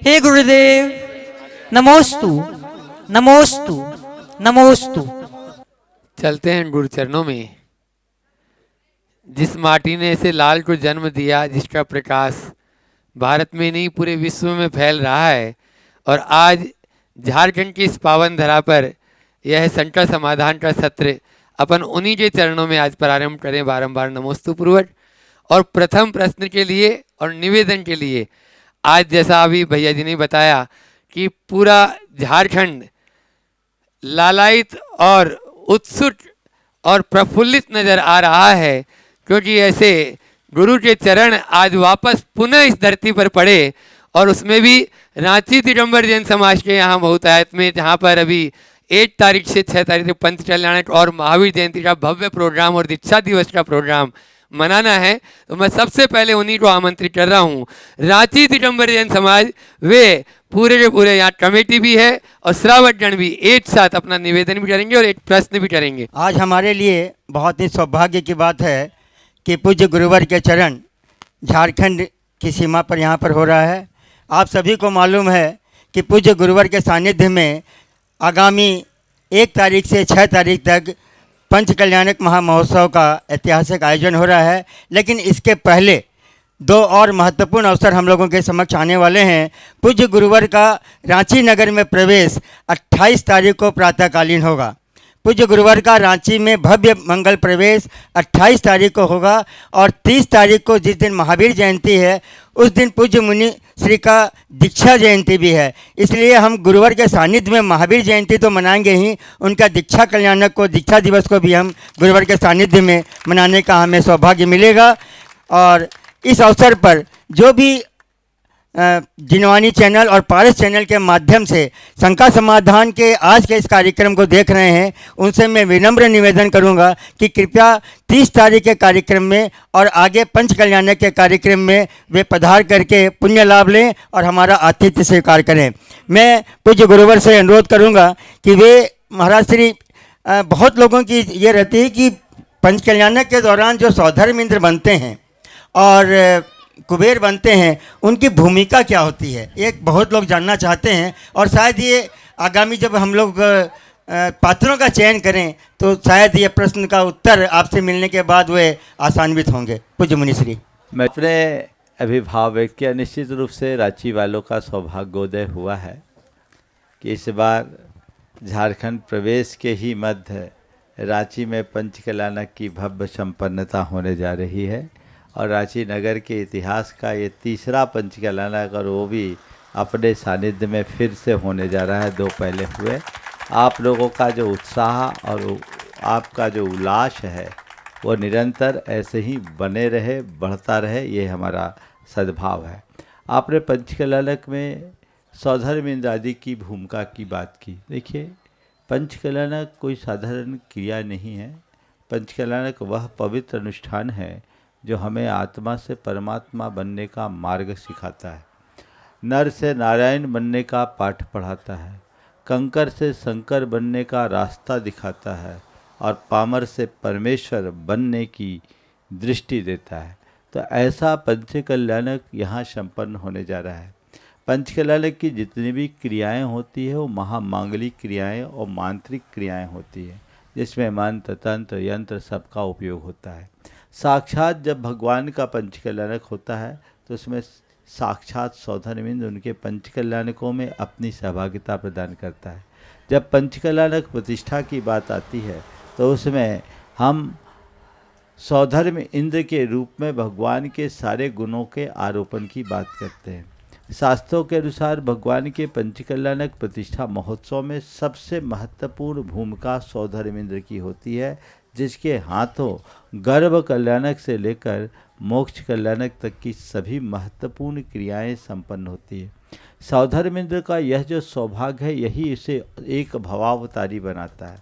हे गुरुदेव, नमोस्तु, नमोस्तु, नमोस्तु। चलते हैं गुरु चरणों में। जिस माटी ने ऐसे लाल को जन्म दिया, जिसका प्रकाश भारत में नहीं पूरे विश्व में फैल रहा है, और आज झारखंड की इस पावन धरा पर यह संकट समाधान का सत्र अपन उन्हीं के चरणों में आज प्रारंभ करें बारंबार नमोस्तु पूर्वक। और प्रथम प्रश्न के लिए और निवेदन के लिए, आज जैसा अभी भैया जी ने बताया कि पूरा झारखंड लालायित और उत्सुक और प्रफुल्लित नजर आ रहा है, क्योंकि ऐसे गुरु के चरण आज वापस पुनः इस धरती पर पड़े, और उसमें भी रांची दिगंबर जैन समाज के यहाँ बहुतायत में, जहाँ पर अभी 1 तारीख से 6 तारीख तक पंच कल्याणक और महावीर जयंती का भव्य प्रोग्राम और दीक्षा दिवस का प्रोग्राम मनाना है। तो मैं सबसे पहले उन्हीं को आमंत्रित कर रहा हूँ। रांची दिगंबर जैन समाज वे पूरे के पूरे यहाँ कमेटी भी है और श्रावकगण भी एक साथ अपना निवेदन भी करेंगे और एक प्रश्न भी करेंगे। आज हमारे लिए बहुत ही सौभाग्य की बात है कि पूज्य गुरुवर के चरण झारखंड की सीमा पर यहाँ पर हो रहा है। आप सभी को मालूम है कि पूज्य गुरुवर के सानिध्य में आगामी 1 तारीख से 6 तारीख तक पंच कल्याणक महामहोत्सव का ऐतिहासिक आयोजन हो रहा है। लेकिन इसके पहले 2 और महत्वपूर्ण अवसर हम लोगों के समक्ष आने वाले हैं। पूज्य गुरुवर का रांची नगर में प्रवेश 28 तारीख को प्रातःकालीन होगा। पूज्य गुरुवर का रांची में भव्य मंगल प्रवेश 28 तारीख को होगा, और 30 तारीख को जिस दिन महावीर जयंती है उस दिन पूज्य मुनि श्री का दीक्षा जयंती भी है। इसलिए हम गुरुवर के सानिध्य में महावीर जयंती तो मनाएंगे ही, उनका दीक्षा कल्याणक को, दीक्षा दिवस को भी हम गुरुवर के सानिध्य में मनाने का हमें सौभाग्य मिलेगा। और इस अवसर पर जो भी जिनवानी चैनल और पारस चैनल के माध्यम से शंका समाधान के आज के इस कार्यक्रम को देख रहे हैं, उनसे मैं विनम्र निवेदन करूंगा कि कृपया 30 तारीख के कार्यक्रम में और आगे पंच कल्याणक के कार्यक्रम में वे पधार करके पुण्य लाभ लें और हमारा आतिथ्य स्वीकार करें। मैं पूज्य गुरुवर से अनुरोध करूंगा कि वे महाराज श्री, बहुत लोगों की ये रहती है कि पंच कल्याणक के दौरान जो सौधर्म इंद्र बनते हैं और कुबेर बनते हैं, उनकी भूमिका क्या होती है, एक बहुत लोग जानना चाहते हैं। और शायद ये आगामी जब हम लोग पात्रों का चयन करें तो शायद ये प्रश्न का उत्तर आपसे मिलने के बाद वे आसान्वित होंगे। पूज्य मुनिश्री, मैं अपने अभिभाव व्यक्त किया। निश्चित रूप से रांची वालों का सौभाग्योदय हुआ है कि इस बार झारखंड प्रवेश के ही मध्य रांची में पंच कल्याणक की भव्य संपन्नता होने जा रही है, और रांची नगर के इतिहास का ये तीसरा पंच कल्याणक, और वो भी अपने सानिध्य में फिर से होने जा रहा है। 2 पहले हुए। आप लोगों का जो उत्साह और आपका जो उल्लास है वो निरंतर ऐसे ही बने रहे, बढ़ता रहे, ये हमारा सद्भाव है। आपने पंच कल्याणक में सौधर्म इंद्र आदि की भूमिका की बात की। देखिए, पंच कल्याणक कोई साधारण क्रिया नहीं है। पंच कल्याणक वह पवित्र अनुष्ठान है जो हमें आत्मा से परमात्मा बनने का मार्ग सिखाता है, नर से नारायण बनने का पाठ पढ़ाता है, कंकर से शंकर बनने का रास्ता दिखाता है, और पामर से परमेश्वर बनने की दृष्टि देता है। तो ऐसा पंच कल्याणक यहाँ संपन्न होने जा रहा है। पंच कल्याणक की जितनी भी क्रियाएं होती है वो महामांगलिक क्रियाएं और मांत्रिक क्रियाएं होती है, जिसमें मंत्र, तंत्र, यंत्र सबका उपयोग होता है। साक्षात जब भगवान का पंच कल्याणक होता है तो उसमें साक्षात सौधर्म इंद्र उनके पंच कल्याणकों में अपनी सहभागिता प्रदान करता है। जब पंच कल्याणक प्रतिष्ठा की बात आती है तो उसमें हम सौधर्म इंद्र के रूप में भगवान के सारे गुणों के आरोपण की बात करते हैं। शास्त्रों के अनुसार भगवान के पंच कल्याणक प्रतिष्ठा महोत्सव में सबसे महत्वपूर्ण भूमिका सौधर्म इंद्र की होती है, जिसके हाथों गर्भ कल्याणक से लेकर मोक्ष कल्याणक तक की सभी महत्वपूर्ण क्रियाएं संपन्न होती है। सौधर्म इंद्र का यह जो सौभाग्य है, यही इसे एक भवावतारी बनाता है।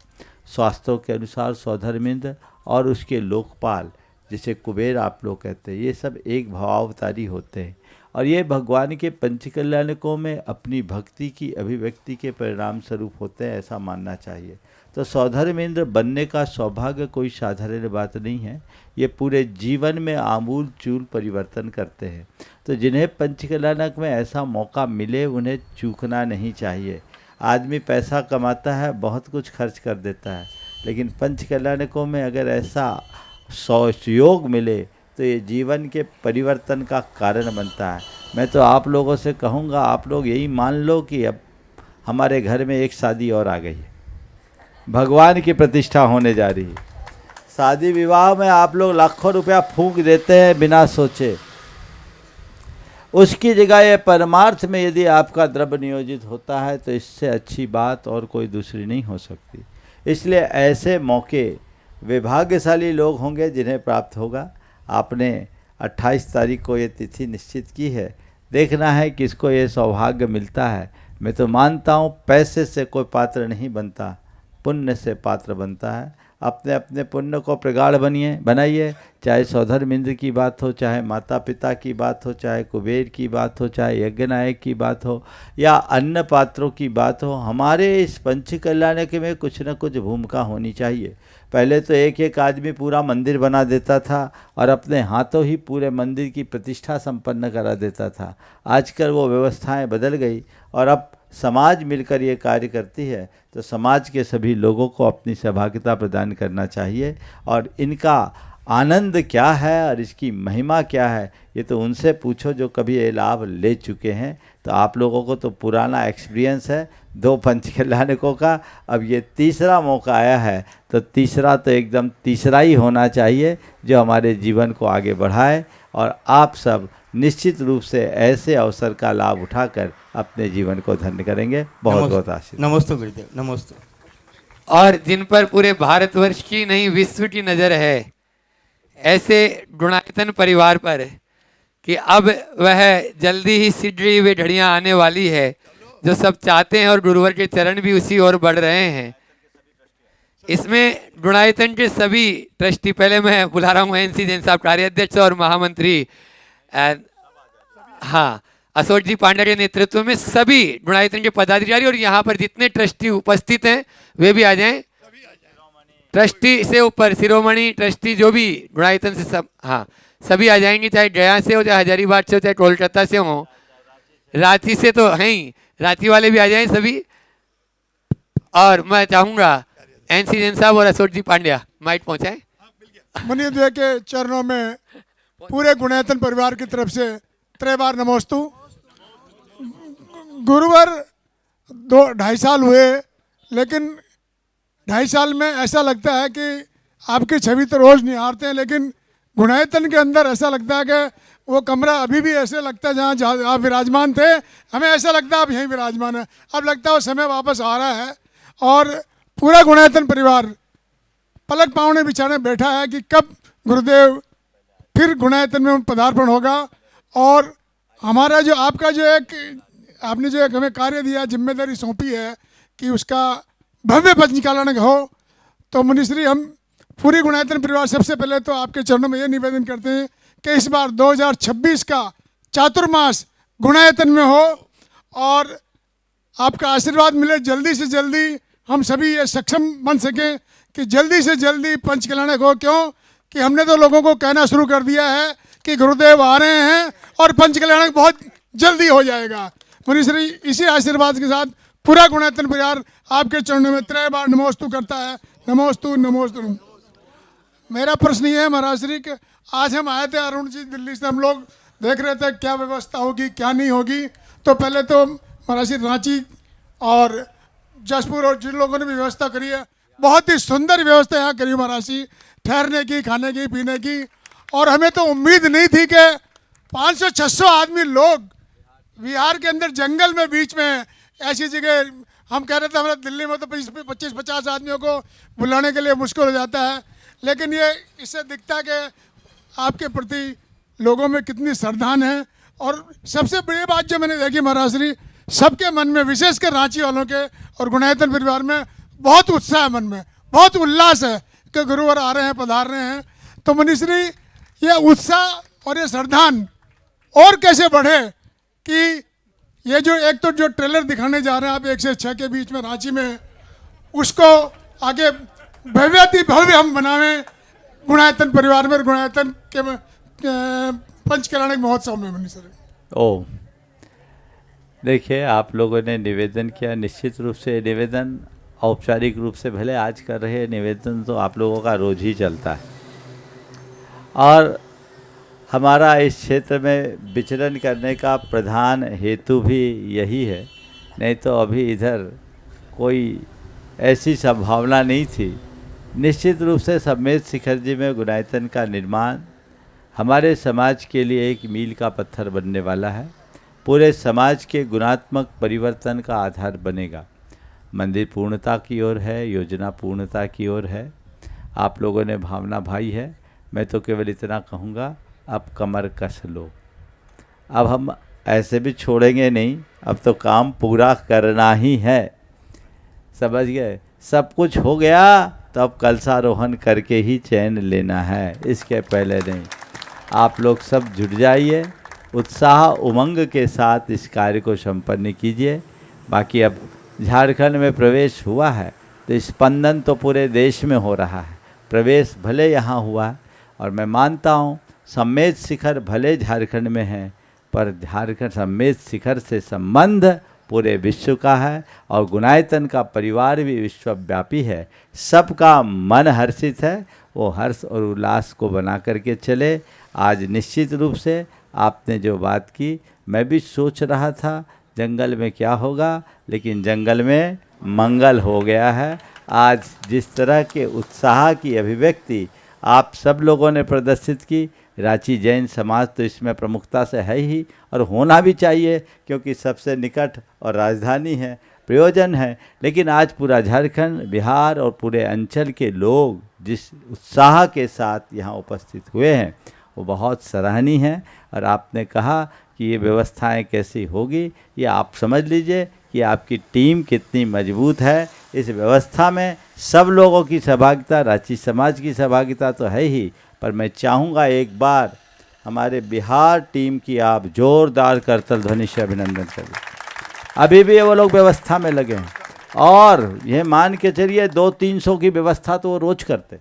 शास्त्रों के अनुसार सौधर्म इंद्र और उसके लोकपाल, जिसे कुबेर आप लोग कहते हैं, ये सब एक भवावतारी होते हैं, और ये भगवान के पंच कल्याणकों में अपनी भक्ति की अभिव्यक्ति के परिणाम स्वरूप होते हैं, ऐसा मानना चाहिए। तो सौधर्मेंद्र बनने का सौभाग्य कोई साधारण बात नहीं है। ये पूरे जीवन में आमूल चूल परिवर्तन करते हैं। तो जिन्हें पंचकल्याणक में ऐसा मौका मिले उन्हें चूकना नहीं चाहिए। आदमी पैसा कमाता है, बहुत कुछ खर्च कर देता है, लेकिन पंचकल्याणकों में अगर ऐसा सहयोग मिले तो ये जीवन के परिवर्तन का कारण बनता है। मैं तो आप लोगों से कहूँगा, आप लोग यही मान लो कि अब हमारे घर में एक शादी और आ गई है, भगवान की प्रतिष्ठा होने जा रही है। शादी विवाह में आप लोग लाखों रुपया फूंक देते हैं बिना सोचे। उसकी जगह ये परमार्थ में यदि आपका द्रव्य नियोजित होता है तो इससे अच्छी बात और कोई दूसरी नहीं हो सकती। इसलिए ऐसे मौके वे भाग्यशाली लोग होंगे जिन्हें प्राप्त होगा। आपने 28 तारीख को ये तिथि निश्चित की है, देखना है किसको ये सौभाग्य मिलता है। मैं तो मानता हूँ पैसे से कोई पात्र नहीं बनता, पुण्य से पात्र बनता है। अपने अपने पुण्य को प्रगाढ़ बनाइए, चाहे सौधर्मेंद्र की बात हो, चाहे माता पिता की बात हो, चाहे कुबेर की बात हो, चाहे यज्ञनायक की बात हो या अन्य पात्रों की बात हो। हमारे इस पंचकल्याणक में कुछ न कुछ भूमिका होनी चाहिए। पहले तो एक एक आदमी पूरा मंदिर बना देता था और अपने हाथों ही पूरे मंदिर की प्रतिष्ठा संपन्न करा देता था। आजकल वो व्यवस्थाएं बदल गई और अब समाज मिलकर ये कार्य करती है। तो समाज के सभी लोगों को अपनी सहभागिता प्रदान करना चाहिए। और इनका आनंद क्या है और इसकी महिमा क्या है, ये तो उनसे पूछो जो कभी ये लाभ ले चुके हैं। तो आप लोगों को तो पुराना एक्सपीरियंस है 2 पंचकल्याणकों का, अब ये तीसरा मौका आया है तो तीसरा तो एकदम तीसरा ही होना चाहिए जो हमारे जीवन को आगे बढ़ाए। और आप सब निश्चित रूप से ऐसे अवसर का लाभ उठाकर अपने जीवन को धन्य करेंगे। बहुत बहुत आशीर्वाद। नमस्ते गुरुदेव, नमस्ते। और जिन पर पूरे भारतवर्ष की नहीं विश्व की नज़र है, ऐसे गुणायतन परिवार पर कि अब वह जल्दी ही सिद्धि वे घड़ियाँ आने वाली है जो सब चाहते हैं और गुरुवर के चरण भी उसी ओर बढ़ रहे हैं। इसमें गुणायतन के सभी ट्रस्टी, पहले मैं बुला रहा हूँ एनसी जैन साहब कार्याध्यक्ष और महामंत्री हाँ अशोक जी पांडे के नेतृत्व में सभी गुणायतन के पदाधिकारी और यहाँ पर जितने ट्रस्टी उपस्थित हैं वे भी आ जाएं। ट्रस्टी से ऊपर शिरोमणि ट्रस्टी जो भी गुणायतन से सब, हाँ सभी आ जाएंगे, चाहे गया से हो, चाहे हजारीबाग से हो, चाहे कोलकाता से हो, रांची से तो हैं ही, रांची वाले भी आ जाएं सभी। और मैं चाहूँगा एनसी जैन साहब और अशोक जी पांड्या माइक पहुँचाएं। मुनिदेव के चरणों में पूरे गुणायतन परिवार की तरफ से 3 बार नमोस्तु। गुरुवर 2-2.5 साल हुए, लेकिन 2.5 साल में ऐसा लगता है कि आपकी छवि तो रोज़ निहारते हैं, लेकिन गुणायतन के अंदर ऐसा लगता है कि वो कमरा अभी भी ऐसे लगता है जहाँ आप विराजमान थे, हमें ऐसा लगता है आप यहीं विराजमान है। अब लगता है वो समय वापस आ रहा है और पूरा गुणायतन परिवार पलक पावने बिछाने बैठा है कि कब गुरुदेव फिर गुणायतन में पदार्पण होगा। और हमारा जो आपका जो आपने जो एक हमें कार्य दिया, जिम्मेदारी सौंपी है कि उसका भव्य पंचकल्याणक हो, तो मुनिश्री हम पूरी गुणायतन परिवार सबसे पहले तो आपके चरणों में ये निवेदन करते हैं कि इस बार 2026 का चातुर्मास गुणायतन में हो और आपका आशीर्वाद मिले। जल्दी से जल्दी हम सभी ये सक्षम बन सकें कि जल्दी से जल्दी पंचकल्याणक हो। क्यों कि हमने तो लोगों को कहना शुरू कर दिया है कि गुरुदेव आ रहे हैं और पंचकल्याणक बहुत जल्दी हो जाएगा। मुनिश्री इसी आशीर्वाद के साथ पूरा गुणायतन परिवार आपके चरणों में 3 बार नमोस्तु करता है। नमोस्तु नमोस्तु। मेरा प्रश्न ये है महाराज श्री कि आज हम आए थे अरुण जी दिल्ली से, हम लोग देख रहे थे क्या व्यवस्था होगी क्या नहीं होगी। तो पहले तो महाराज श्री रांची और जसपुर और जिन लोगों ने भी व्यवस्था करी है, बहुत ही सुंदर व्यवस्था यहाँ करी महाराज जी, ठहरने की, खाने की, पीने की। और हमें तो उम्मीद नहीं थी कि 500-600 आदमी लोग बिहार के अंदर जंगल में बीच में ऐसी जगह, हम कह रहे थे हमारे दिल्ली में तो 25-50 आदमियों को बुलाने के लिए मुश्किल हो जाता है, लेकिन ये इससे दिखता है कि आपके प्रति लोगों में कितनी श्रद्धा है। और सबसे बड़ी बात जो मैंने देखी महाराज श्री, सबके मन में, विशेषकर रांची वालों के और गुणायतन परिवार में बहुत उत्साह है, मन में बहुत उल्लास है कि गुरुवर आ रहे हैं, पधार रहे हैं। तो मुनिश्री ये उत्साह और ये श्रद्धान और कैसे बढ़े कि ये जो एक तो जो ट्रेलर दिखाने जा रहे हैं आप 1 से 6 के बीच में रांची में, उसको आगे भव्याति भव्य हम बनावें गुणायतन परिवार में, गुणायतन के पंचकल्याणिक महोत्सव में मनी सर। ओ देखिए, आप लोगों ने निवेदन किया, निश्चित रूप से निवेदन औपचारिक रूप से भले आज कर रहे हैं, निवेदन तो आप लोगों का रोज ही चलता है। और हमारा इस क्षेत्र में विचरण करने का प्रधान हेतु भी यही है, नहीं तो अभी इधर कोई ऐसी संभावना नहीं थी। निश्चित रूप से सम्मेद शिखर जी में गुणायतन का निर्माण हमारे समाज के लिए एक मील का पत्थर बनने वाला है, पूरे समाज के गुणात्मक परिवर्तन का आधार बनेगा। मंदिर पूर्णता की ओर है, योजना पूर्णता की ओर है। आप लोगों ने भावना भाई है, मैं तो केवल इतना कहूँगा, अब कमर कस लो। अब हम ऐसे भी छोड़ेंगे नहीं, अब तो काम पूरा करना ही है, समझ गए। सब कुछ हो गया तो अब कलशारोहण करके ही चैन लेना है, इसके पहले नहीं। आप लोग सब जुट जाइए, उत्साह उमंग के साथ इस कार्य को संपन्न कीजिए। बाकी अब झारखंड में प्रवेश हुआ है तो स्पंदन तो पूरे देश में हो रहा है। प्रवेश भले यहाँ हुआ है, और मैं मानता हूँ सम्मेद शिखर भले झारखंड में है, पर झारखंड सम्मेद शिखर से संबंध पूरे विश्व का है, और गुणायतन का परिवार भी विश्वव्यापी है। सबका मन हर्षित है, वो हर्ष और उल्लास को बना करके चले। आज निश्चित रूप से आपने जो बात की, मैं भी सोच रहा था जंगल में क्या होगा, लेकिन जंगल में मंगल हो गया है। आज जिस तरह के उत्साह की अभिव्यक्ति आप सब लोगों ने प्रदर्शित की, रांची जैन समाज तो इसमें प्रमुखता से है ही, और होना भी चाहिए, क्योंकि सबसे निकट और राजधानी है, प्रयोजन है। लेकिन आज पूरा झारखंड, बिहार और पूरे अंचल के लोग जिस उत्साह के साथ यहाँ उपस्थित हुए हैं, वो बहुत सराहनीय है। और आपने कहा कि ये व्यवस्थाएं कैसी होगी, ये आप समझ लीजिए कि आपकी टीम कितनी मजबूत है। इस व्यवस्था में सब लोगों की सहभागिता, रांची समाज की सहभागिता तो है ही, पर मैं चाहूँगा एक बार हमारे बिहार टीम की आप जोरदार करतल ध्वनि से अभिनंदन करिए। अभी भी वो लोग व्यवस्था में लगे हैं, और ये मान के चलिए 200-300 की व्यवस्था तो वो रोज़ करते,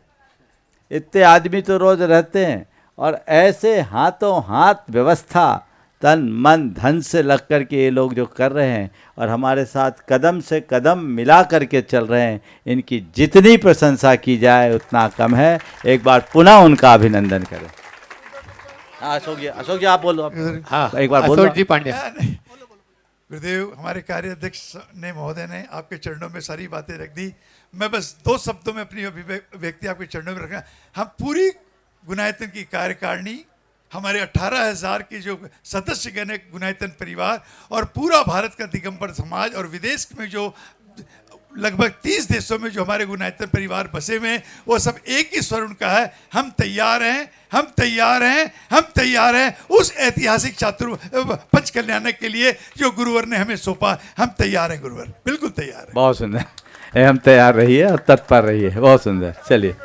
इतने आदमी तो रोज़ रहते हैं, और ऐसे हाथों हाथ व्यवस्था तन मन धन से लग कर के ये लोग जो कर रहे हैं, और हमारे साथ कदम से कदम मिला करके चल रहे हैं, इनकी जितनी प्रशंसा की जाए उतना कम है। एक बार पुनः उनका अभिनंदन करें। अशोक जी आप बोलो। हाँ, एक बार बोलो। अशोक जी पांड्या। गुरुदेव, हमारे कार्याध्यक्ष ने महोदय ने आपके चरणों में सारी बातें रख दी। मैं बस 2 शब्दों में अपनी अभिव्यक्ति आपके चरणों में रखना। हम पूरी गुणायतन की कार्यकारिणी, हमारे 18,000 के जो सदस्यगण है गुणायतन परिवार, और पूरा भारत का दिगंबर समाज, और विदेश में जो लगभग 30 देशों में जो हमारे गुणायतन परिवार बसे हुए हैं, वो सब एक ही स्वर उनका है, हम तैयार हैं, हम तैयार हैं, हम तैयार हैं उस ऐतिहासिक पंच कल्याण के लिए जो गुरुवर ने हमें सौंपा। हम तैयार हैं गुरुवर, बिल्कुल तैयार हैं। बहुत सुंदर, हम तैयार रहिए और तत्पर रहिए। बहुत सुंदर, चलिए।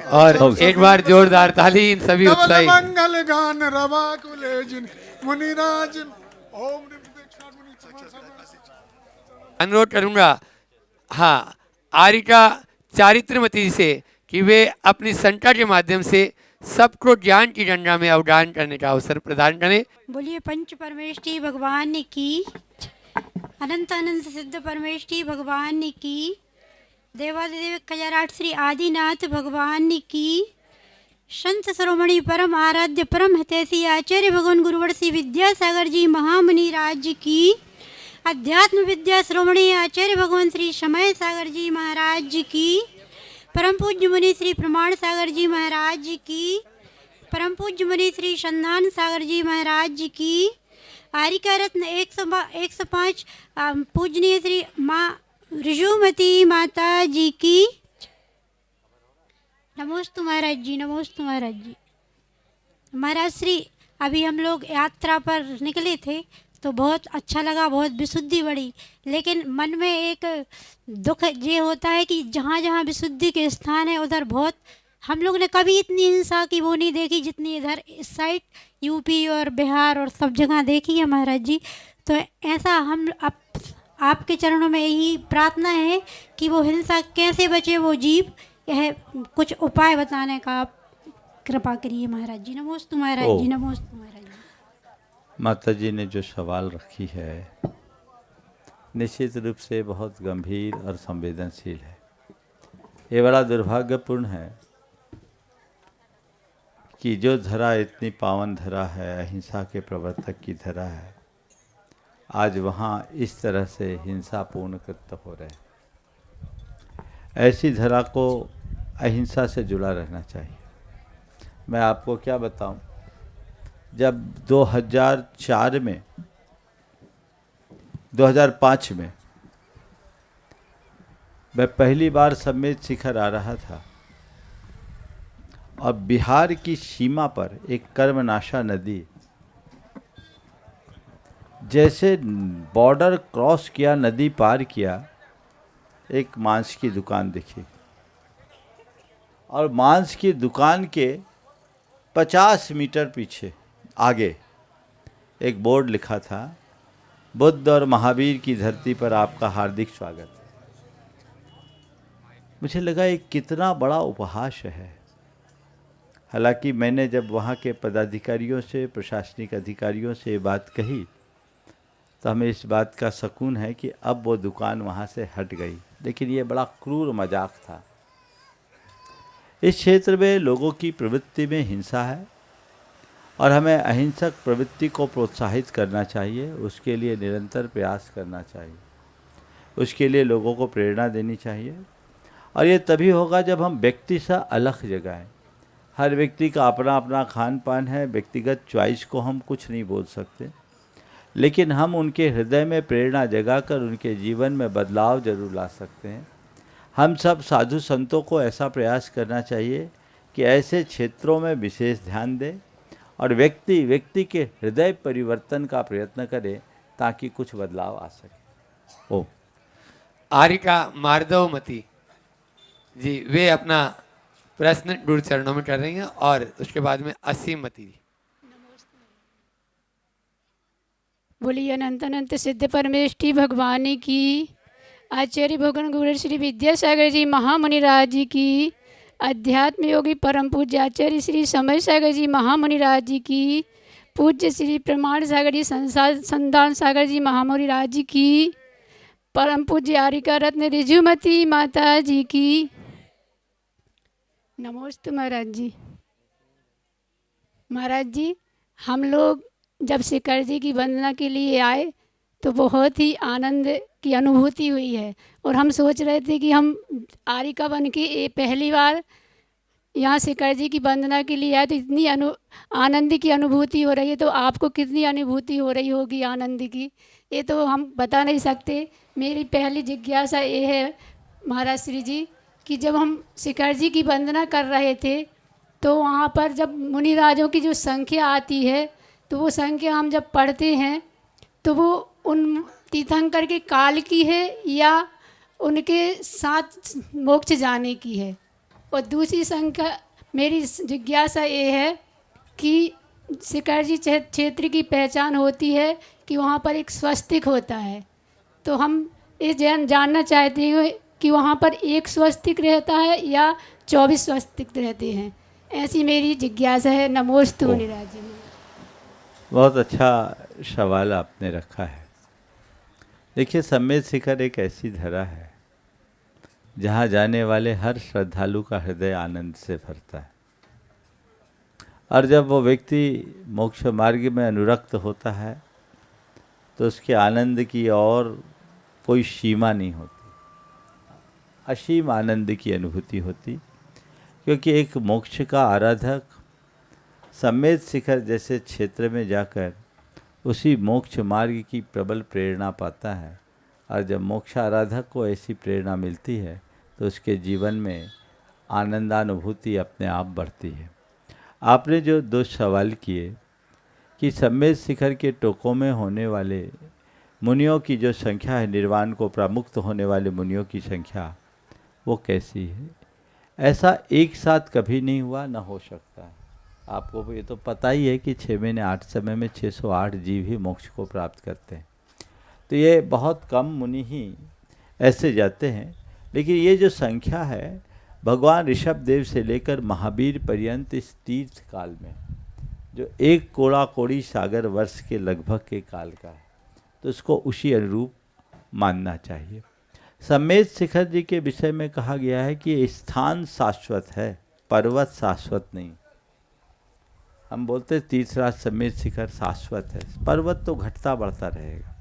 और एक बार जोरदार ताली इन सभी उत्साही। मंगल गान रवा कुले जिन मुनिराज ओम। अनुरोध करूंगा हाँ आरिका चारित्रमती जी से कि वे अपनी संता के माध्यम से सबको ज्ञान की गंगा में अवदान करने का अवसर प्रदान करें। बोलिए पंच परमेष्ठी भगवान की, अनंत अनंत सिद्ध परमेष्ठी भगवान की, देवादिदेव खजाराट श्री आदिनाथ भगवान की, संत शिरोमणि परम आराध्य परम हितैषी आचार्य भगवान गुरुवर श्री विद्यासागर जी महामुनि राज की, अध्यात्म विद्या श्रोमणी आचार्य भगवान श्री समय सागर जी महाराज की, परम पूज्य मुनि श्री प्रमाण सागर जी महाराज की, परम पूज्य मुनि श्री संधान सागर जी महाराज की, आरिका रत्न 105 पूजनीय श्री माँ ऋजुमती माता जी की। नमोस्तु महाराज जी, नमोस्तु महाराज जी। महाराज श्री, अभी हम लोग यात्रा पर निकले थे तो बहुत अच्छा लगा, बहुत विशुद्धि बढ़ी, लेकिन मन में एक दुख ये होता है कि जहाँ जहाँ विशुद्धि के स्थान है उधर बहुत, हम लोग ने कभी इतनी हिंसा की वो नहीं देखी जितनी इधर इस साइड यूपी और बिहार और सब जगह देखी है महाराज जी। तो ऐसा हम अब आपके चरणों में यही प्रार्थना है कि वो हिंसा कैसे बचे वो जीव, यह कुछ उपाय बताने का आप कृपा करिए महाराज जी। नमोस्तु महाराज जी, नमोस्तु महाराज जी। माता जी ने जो सवाल रखी है निश्चित रूप से बहुत गंभीर और संवेदनशील है। ये बड़ा दुर्भाग्यपूर्ण है कि जो धरा इतनी पावन धरा है, अहिंसा के प्रवर्तक की धरा है, आज वहाँ इस तरह से हिंसापूर्ण कृत्य हो रहे हैं। ऐसी धरा को अहिंसा से जुड़ा रहना चाहिए। मैं आपको क्या बताऊं, जब 2005 में मैं पहली बार सम्मेद शिखर आ रहा था और बिहार की सीमा पर एक कर्मनाशा नदी जैसे बॉर्डर क्रॉस किया, नदी पार किया, एक मांस की दुकान दिखी और मांस की दुकान के 50 मीटर पीछे आगे एक बोर्ड लिखा था, बुद्ध और महावीर की धरती पर आपका हार्दिक स्वागत। मुझे लगा ये कितना बड़ा उपहास है। हालांकि मैंने जब वहाँ के पदाधिकारियों से, प्रशासनिक अधिकारियों से ये बात कही तो हमें इस बात का सकून है कि अब वो दुकान वहाँ से हट गई, लेकिन ये बड़ा क्रूर मजाक था। इस क्षेत्र में लोगों की प्रवृत्ति में हिंसा है और हमें अहिंसक प्रवृत्ति को प्रोत्साहित करना चाहिए, उसके लिए निरंतर प्रयास करना चाहिए, उसके लिए लोगों को प्रेरणा देनी चाहिए। और ये तभी होगा जब हम व्यक्ति से अलग जगाएं। हर व्यक्ति का अपना अपना खान पान है, व्यक्तिगत चॉइस को हम कुछ नहीं बोल सकते, लेकिन हम उनके हृदय में प्रेरणा जगाकर उनके जीवन में बदलाव जरूर ला सकते हैं। हम सब साधु संतों को ऐसा प्रयास करना चाहिए कि ऐसे क्षेत्रों में विशेष ध्यान दें और व्यक्ति के हृदय परिवर्तन का प्रयत्न करें ताकि कुछ बदलाव आ सके। ओ आरिका मार्दवमती जी, वे अपना प्रश्न गुरु चरणों में कर रही हैं और उसके बाद में असीमती जी। बोलिए अनंत अनंत सिद्ध परमेष्ठी भगवान की, आचार्य भगवान गुरु श्री विद्यासागर जी महामुनि राज जी की, अध्यात्म योगी परम पूज्य आचार्य श्री समय सागर जी महामुनि राज जी की, पूज्य श्री प्रमाण सागर जी संदान सागर जी महामुनि राज जी की, परम पूज्य आरिका रत्न रिजुमती माता जी की। नमोस्तु महाराज जी। महाराज जी, हम लोग जब शिखर जी की वंदना के लिए आए तो बहुत ही आनंद की अनुभूति हुई है और हम सोच रहे थे कि हम आरिका बन के पहली बार यहाँ शिखर जी की वंदना के लिए आए तो इतनी आनंद की अनुभूति हो रही है, तो आपको कितनी अनुभूति हो रही होगी आनंद की, ये तो हम बता नहीं सकते। मेरी पहली जिज्ञासा ये है महाराज श्री जी कि जब हम शिखर जी की वंदना कर रहे थे तो वहाँ पर जब मुनिराजों की जो संख्या आती है तो वो संख्या हम जब पढ़ते हैं तो वो उन तीर्थंकर के काल की है या उनके साथ मोक्ष जाने की है। और दूसरी संख्या मेरी जिज्ञासा ये है कि शिखर जी क्षेत्र की पहचान होती है कि वहाँ पर एक स्वस्तिक होता है, तो हम ये जानना चाहते हैं कि वहाँ पर एक स्वस्तिक रहता है या 24 स्वस्तिक रहते हैं, ऐसी मेरी जिज्ञासा है। नमोस्तु मुनिराज जी। बहुत अच्छा सवाल आपने रखा है। देखिए, सम्मेद शिखर एक ऐसी धरा है जहाँ जाने वाले हर श्रद्धालु का हृदय आनंद से भरता है और जब वो व्यक्ति मोक्ष मार्ग में अनुरक्त होता है तो उसके आनंद की और कोई सीमा नहीं होती, असीम आनंद की अनुभूति होती, क्योंकि एक मोक्ष का आराधक सम्मेद शिखर जैसे क्षेत्र में जाकर उसी मोक्ष मार्ग की प्रबल प्रेरणा पाता है और जब मोक्ष आराधक को ऐसी प्रेरणा मिलती है तो उसके जीवन में आनंदानुभूति अपने आप बढ़ती है। आपने जो दो सवाल किए कि सम्मेद शिखर के टोकों में होने वाले मुनियों की जो संख्या है, निर्वाण को प्रामुक्त होने वाले मुनियों की संख्या वो कैसी है, ऐसा एक साथ कभी नहीं हुआ, न हो सकता है। आपको ये तो पता ही है कि 6 महीने 8 समय में 608 जीव ही मोक्ष को प्राप्त करते हैं। तो ये बहुत कम मुनि ही ऐसे जाते हैं। लेकिन ये जो संख्या है भगवान ऋषभ देव से लेकर महावीर पर्यंत इस तीर्थ काल में जो 1 कोड़ा कोड़ी सागर वर्ष के लगभग के काल का है, तो उसको उसी अनुरूप मानना चाहिए। सम्मेद शिखर जी के विषय में कहा गया है कि ये स्थान शाश्वत है, पर्वत शाश्वत नहीं। हम बोलते तीर्थराज सम्मेद शिखर शाश्वत है, पर्वत तो घटता बढ़ता रहेगा।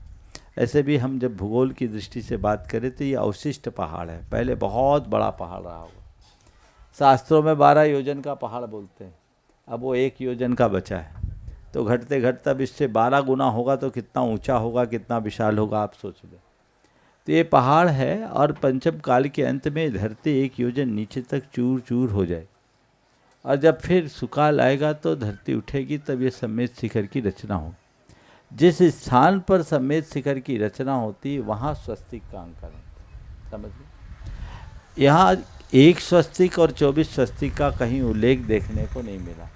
ऐसे भी हम जब भूगोल की दृष्टि से बात करें तो ये अवशिष्ट पहाड़ है, पहले बहुत बड़ा पहाड़ रहा होगा। शास्त्रों में 12 योजन का पहाड़ बोलते हैं, अब वो 1 योजन का बचा है। तो घटते घटते अब इससे 12 गुना होगा तो कितना ऊंचा होगा, कितना विशाल होगा, आप सोच लें। तो ये पहाड़ है और पंचम काल के अंत में धरती 1 योजन नीचे तक चूर चूर हो जाए, और जब फिर सुकाल आएगा तो धरती उठेगी, तब ये सम्मेद शिखर की रचना हो। जिस स्थान पर सम्मेद शिखर की रचना होती वहाँ स्वस्तिक का अंकन होता, समझ लो। यहाँ 1 स्वस्तिक और 24 स्वस्तिक का कहीं उल्लेख देखने को नहीं मिला,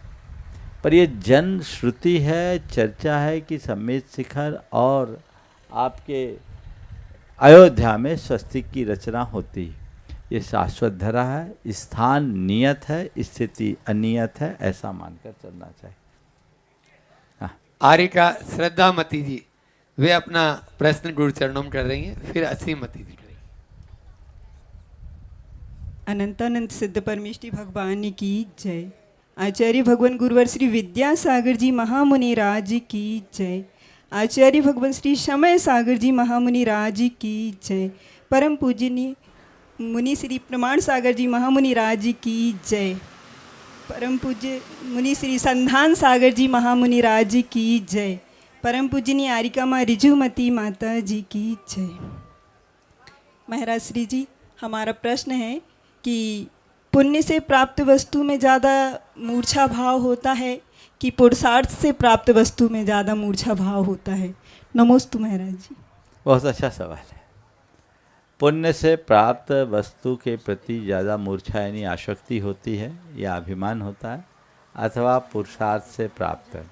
पर ये जन श्रुति है, चर्चा है कि सम्मेद शिखर और आपके अयोध्या में स्वस्तिक की रचना होती है। ये शाश्वत धरा है, स्थान नियत है, स्थिति अनियत है, ऐसा मानकर चलना चाहिए। आर्यिका श्रद्धामती जी वे अपना प्रश्न गुरु चरणों में कर रही हैं, फिर असीमती जी करेंगे। अनंतानंद सिद्ध परमेष्टि भगवान की जय। आचार्य भगवान गुरुवर श्री विद्यासागर जी महामुनि राज की जय। आचार्य भगवान श्री समय सागर जी महामुनि राज की जय। परम पूजनीय मुनि श्री प्रमाण सागर जी महामुनि राज की जय। परम पूज्य मुनि श्री संधान सागर जी महामुनि राज की जय। परम पूजनीय आरिका माँ रिजुमती माता जी की जय। महाराज श्री जी, हमारा प्रश्न है कि पुण्य से प्राप्त वस्तु में ज़्यादा मूर्छा भाव होता है कि पुरुषार्थ से प्राप्त वस्तु में ज़्यादा मूर्छा भाव होता है? नमोस्तु महाराज जी। बहुत अच्छा सवाल है। पुण्य से प्राप्त वस्तु के प्रति ज़्यादा मूर्छा यानी आसक्ति होती है या अभिमान होता है, अथवा पुरुषार्थ से प्राप्त है?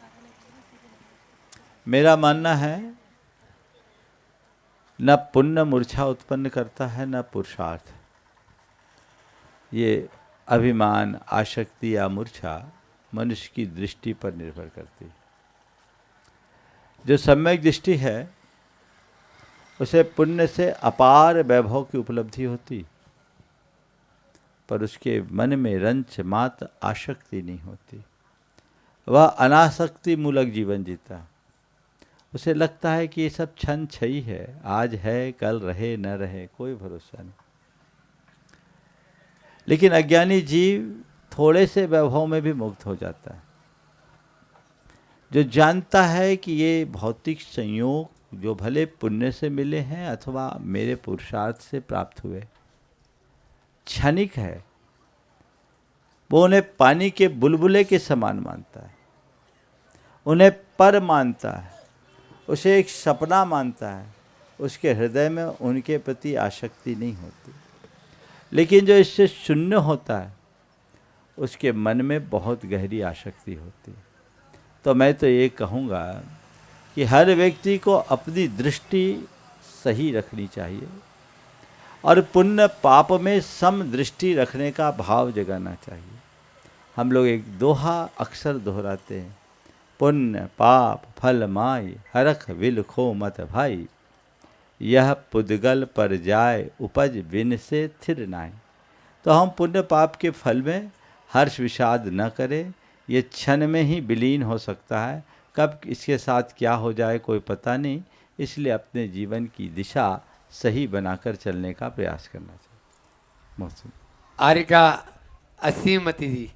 मेरा मानना है न पुण्य मूर्छा उत्पन्न करता है न पुरुषार्थ। ये अभिमान, आसक्ति या मूर्छा मनुष्य की दृष्टि पर निर्भर करती है। जो सम्यक दृष्टि है उसे पुण्य से अपार वैभव की उपलब्धि होती, पर उसके मन में रंच मात्र आसक्ति नहीं होती। वह अनासक्ति मूलक जीवन जीता। उसे लगता है कि ये सब क्षण क्षयी है, आज है कल रहे न रहे, कोई भरोसा नहीं। लेकिन अज्ञानी जीव थोड़े से वैभव में भी मुक्त हो जाता है। जो जानता है कि ये भौतिक संयोग जो भले पुण्य से मिले हैं अथवा मेरे पुरुषार्थ से प्राप्त हुए, क्षणिक है, वो उन्हें पानी के बुलबुले के समान मानता है, उन्हें पर मानता है, उसे एक सपना मानता है। उसके हृदय में उनके प्रति आसक्ति नहीं होती। लेकिन जो इससे शून्य होता है उसके मन में बहुत गहरी आसक्ति होती है। तो मैं तो ये कहूँगा कि हर व्यक्ति को अपनी दृष्टि सही रखनी चाहिए और पुण्य पाप में सम दृष्टि रखने का भाव जगाना चाहिए। हम लोग एक दोहा अक्सर दोहराते हैं, पुण्य पाप फल माई हरख विलखो मत भाई, यह पुद्गल पर जाए उपज बिन से थिर नाई। तो हम पुण्य पाप के फल में हर्ष विषाद न करें, ये क्षण में ही विलीन हो सकता है, कब इसके साथ क्या हो जाए कोई पता नहीं। इसलिए अपने जीवन की दिशा सही बनाकर चलने का प्रयास करना चाहिए। आर्यिका असीमती जी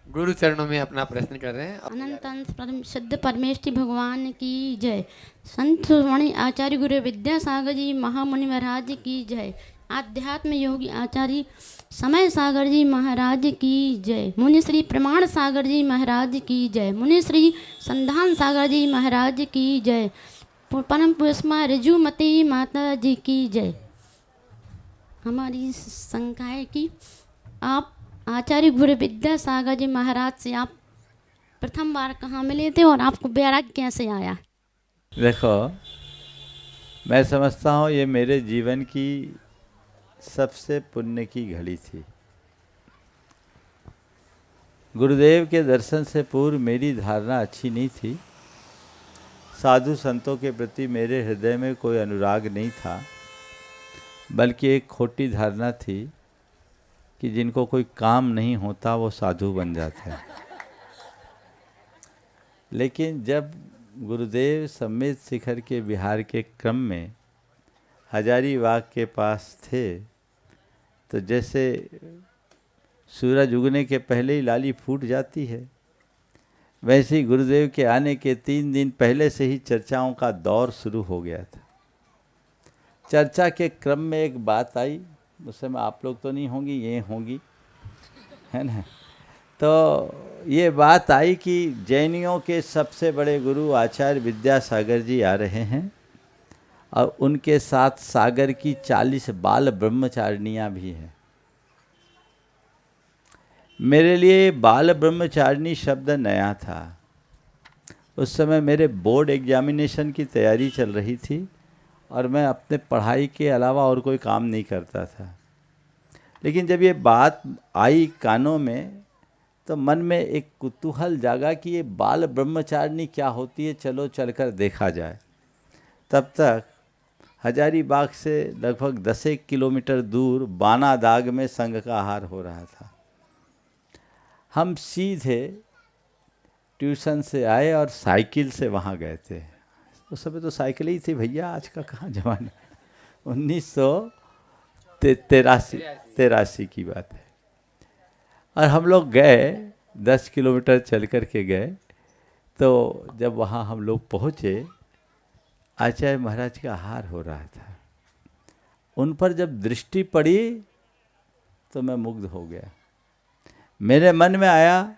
गुरु चरणों में अपना प्रश्न कर रहे हैं। अनंत सिद्ध परमेष्टि भगवान की जय। संत वाणी आचार्य गुरु विद्यासागर जी महामुनि महाराज की जय। आध्यात्म योगी आचार्य समय सागर जी महाराज की जय। मुनि श्री प्रमाण सागर जी महाराज की जय। मुनि श्री संधान सागर जी महाराज की जय। परम पुष्मा रिजुमती माता जी की जय। हमारी शंका है कि आप आचार्य गुरु विद्यासागर जी महाराज से आप प्रथम बार कहाँ मिले थे और आपको वैराग्य कैसे आया? देखो, मैं समझता हूँ ये मेरे जीवन की सबसे पुण्य की घड़ी थी। गुरुदेव के दर्शन से पूर्व मेरी धारणा अच्छी नहीं थी। साधु संतों के प्रति मेरे हृदय में कोई अनुराग नहीं था, बल्कि एक खोटी धारणा थी कि जिनको कोई काम नहीं होता वो साधु बन जाते हैं। लेकिन जब गुरुदेव सम्मेद शिखर के विहार के क्रम में हजारीबाग के पास थे, तो जैसे सूरज उगने के पहले ही लाली फूट जाती है, वैसे ही गुरुदेव के आने के 3 दिन पहले से ही चर्चाओं का दौर शुरू हो गया था। चर्चा के क्रम में एक बात आई, उस समय आप लोग तो नहीं होंगी, ये होंगी, है ना। तो ये बात आई कि जैनियों के सबसे बड़े गुरु आचार्य विद्यासागर जी आ रहे हैं और उनके साथ सागर की 40 बाल ब्रह्मचारिणियाँ भी हैं। मेरे लिए बाल ब्रह्मचारिणी शब्द नया था। उस समय मेरे बोर्ड एग्जामिनेशन की तैयारी चल रही थी और मैं अपने पढ़ाई के अलावा और कोई काम नहीं करता था। लेकिन जब ये बात आई कानों में, तो मन में एक कुतूहल जागा कि ये बाल ब्रह्मचारिणी क्या होती है, चलो चलकर देखा जाए। तब तक हजारीबाग से लगभग 10 किलोमीटर दूर बानादाग में संघ का आहार हो रहा था। हम सीधे ट्यूशन से आए और साइकिल से वहाँ गए थे। उस समय तो साइकिल ही थी भैया, आज का कहाँ जमाना। 1983 की बात है। और हम लोग गए, 10 किलोमीटर चल कर के गए। तो जब वहाँ हम लोग पहुँचे, आचार्य महाराज का आहार हो रहा था। उन पर जब दृष्टि पड़ी तो मैं मुग्ध हो गया। मेरे मन में आया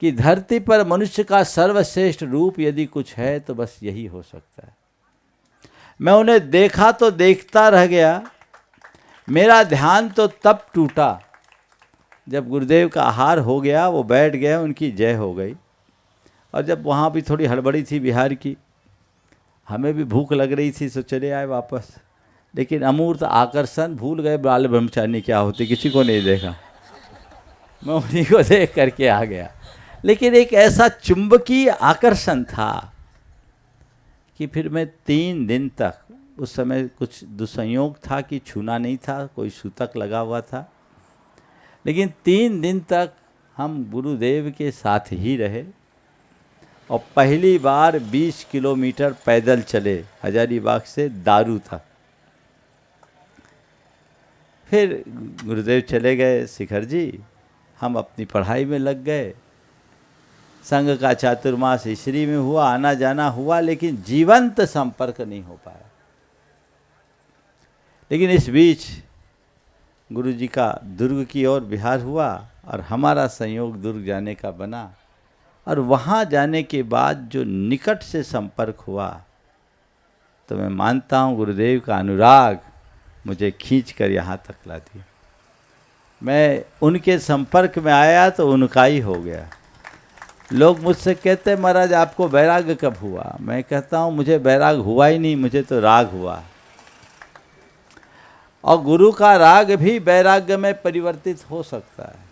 कि धरती पर मनुष्य का सर्वश्रेष्ठ रूप यदि कुछ है तो बस यही हो सकता है। मैं उन्हें देखा तो देखता रह गया। मेरा ध्यान तो तब टूटा जब गुरुदेव का आहार हो गया, वो बैठ गए, उनकी जय हो गई। और जब वहाँ भी थोड़ी हड़बड़ी थी बिहार की, हमें भी भूख लग रही थी, तो चले आए वापस। लेकिन अमूर्त आकर्षण, भूल गए बाल ब्रह्मचारिणी क्या होती, किसी को नहीं देखा। मैं उन्हीं को देख करके आ गया। लेकिन एक ऐसा चुंबकीय आकर्षण था कि फिर मैं 3 दिन तक, उस समय कुछ दुसंयोग था कि छूना नहीं था, कोई सूतक लगा हुआ था, लेकिन 3 दिन तक हम गुरुदेव के साथ ही रहे। और पहली बार 20 किलोमीटर पैदल चले हजारीबाग से दारू तक। फिर गुरुदेव चले गए शिखर जी, हम अपनी पढ़ाई में लग गए। संघ का चातुर्मास ईश्वरी में हुआ, आना जाना हुआ, लेकिन जीवंत संपर्क नहीं हो पाया। लेकिन इस बीच गुरु जी का दुर्ग की ओर विहार हुआ और हमारा संयोग दुर्ग जाने का बना। और वहाँ जाने के बाद जो निकट से संपर्क हुआ, तो मैं मानता हूँ गुरुदेव का अनुराग मुझे खींच कर यहाँ तक ला दिया। मैं उनके संपर्क में आया तो उनका ही हो गया। लोग मुझसे कहते हैं महाराज आपको वैराग्य कब हुआ? मैं कहता हूँ मुझे वैराग हुआ ही नहीं, मुझे तो राग हुआ। और गुरु का राग भी वैराग्य में परिवर्तित हो सकता है।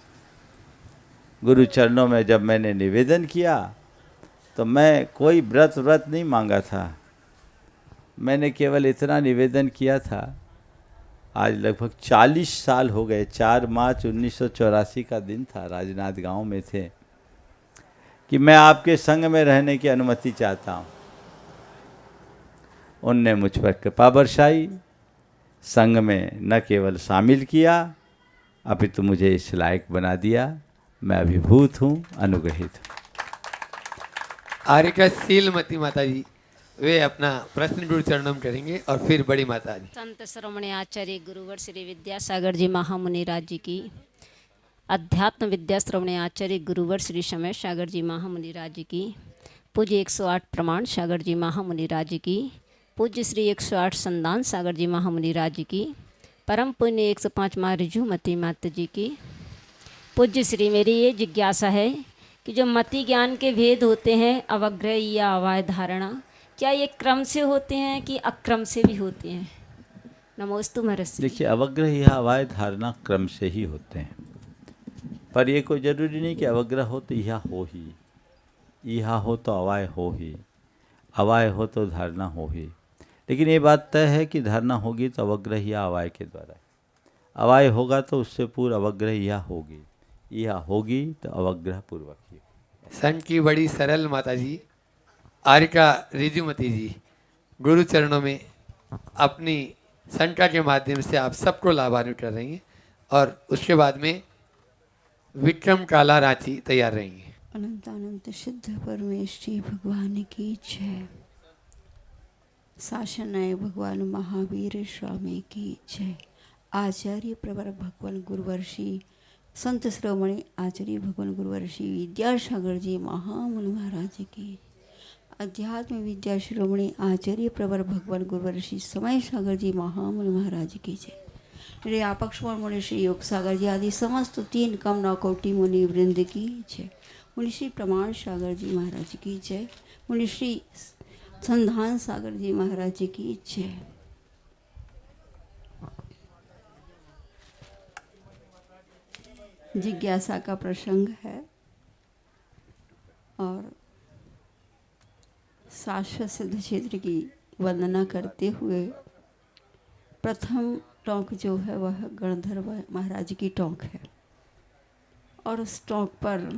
गुरु चरणों में जब मैंने निवेदन किया तो मैं कोई व्रत नहीं मांगा था। मैंने केवल इतना निवेदन किया था, आज लगभग 40 साल हो गए, 4 मार्च 1984 का दिन था, राजनाथ गांव में थे, कि मैं आपके संग में रहने की अनुमति चाहता हूं। उनने मुझ पर कृपा बरसाई, संग में न केवल शामिल किया, अपितु मुझे इस लायक बना दिया। मैं अभिभूत हूँ, अनुग्रहित हूँ। आर्य का शीलमती माता जी वे अपना प्रश्न गुरु चरणों में करेंगे और फिर बड़ी माता जी। संत श्रमणे आचार्य गुरुवर श्री विद्यासागर जी महामुनिराज जी की, अध्यात्म विद्या श्रवणे आचार्य गुरुवर श्री समय सागर जी महामुनिराज जी की, पूज्य 108 प्रमाण सागर जी महामुनिराज जी की, पूज्य श्री 108 संदान सागर जी महामुनिराज जी की, परम पुण्य 105 माँ रिजुमती माता जी की। पूज्य श्री, मेरी ये जिज्ञासा है कि जो मति ज्ञान के भेद होते हैं, अवग्रह या अवाय धारणा, क्या ये क्रम से होते हैं कि अक्रम से भी होते हैं? नमोस्तु महर्षि। देखिए, अवग्रह या अवाय धारणा क्रम से ही होते हैं, पर ये कोई जरूरी नहीं कि अवग्रह हो तो यह हो ही, यह हो तो अवाय हो ही, अवाय हो तो धारणा हो ही। लेकिन ये बात तय है कि धारणा होगी तो अवग्रह या अवाय के द्वारा, अवाय होगा तो उससे पूर्व अवग्रह यह होगी, यह होगी तो अवग्रह पूर्वक ही। संत की बड़ी सरल माता जी आरिका रिजुमती जी गुरु चरणों में अपनी संका के माध्यम से आप सबको लाभान्वित कर रही हैं, और उसके बाद में विक्रम काला रांची तैयार रहेंगी। अनंत अनंत सिद्ध परमेश्वरी भगवान की जय। शासनाय भगवान महावीर स्वामी की जय। आचार्य प्रवर भगवान गुरुवर्षि संत श्रोमणी आचार्य भगवान गुरुवर्षि विद्यासागर जी महामुनि महाराज की। अध्यात्म विद्या शिरोमणि आचार्य प्रवर भगवान गुरुवर्षि समय सागर जी महामुनि महाराज की जय। मेरे आपक्ष मुनि श्री योग सागर जी आदि समस्त 3 कमना कोटि मुनि वृंद की जय। मुनि श्री प्रमाण सागर जी महाराज की जय। मुनि श्री संधान सागर जी महाराज की जय। जिज्ञासा का प्रसंग है और शाश्वत सिद्ध क्षेत्र की वंदना करते हुए प्रथम टोंक जो है वह गणधर महाराज की टोंक है, और उस टोंक पर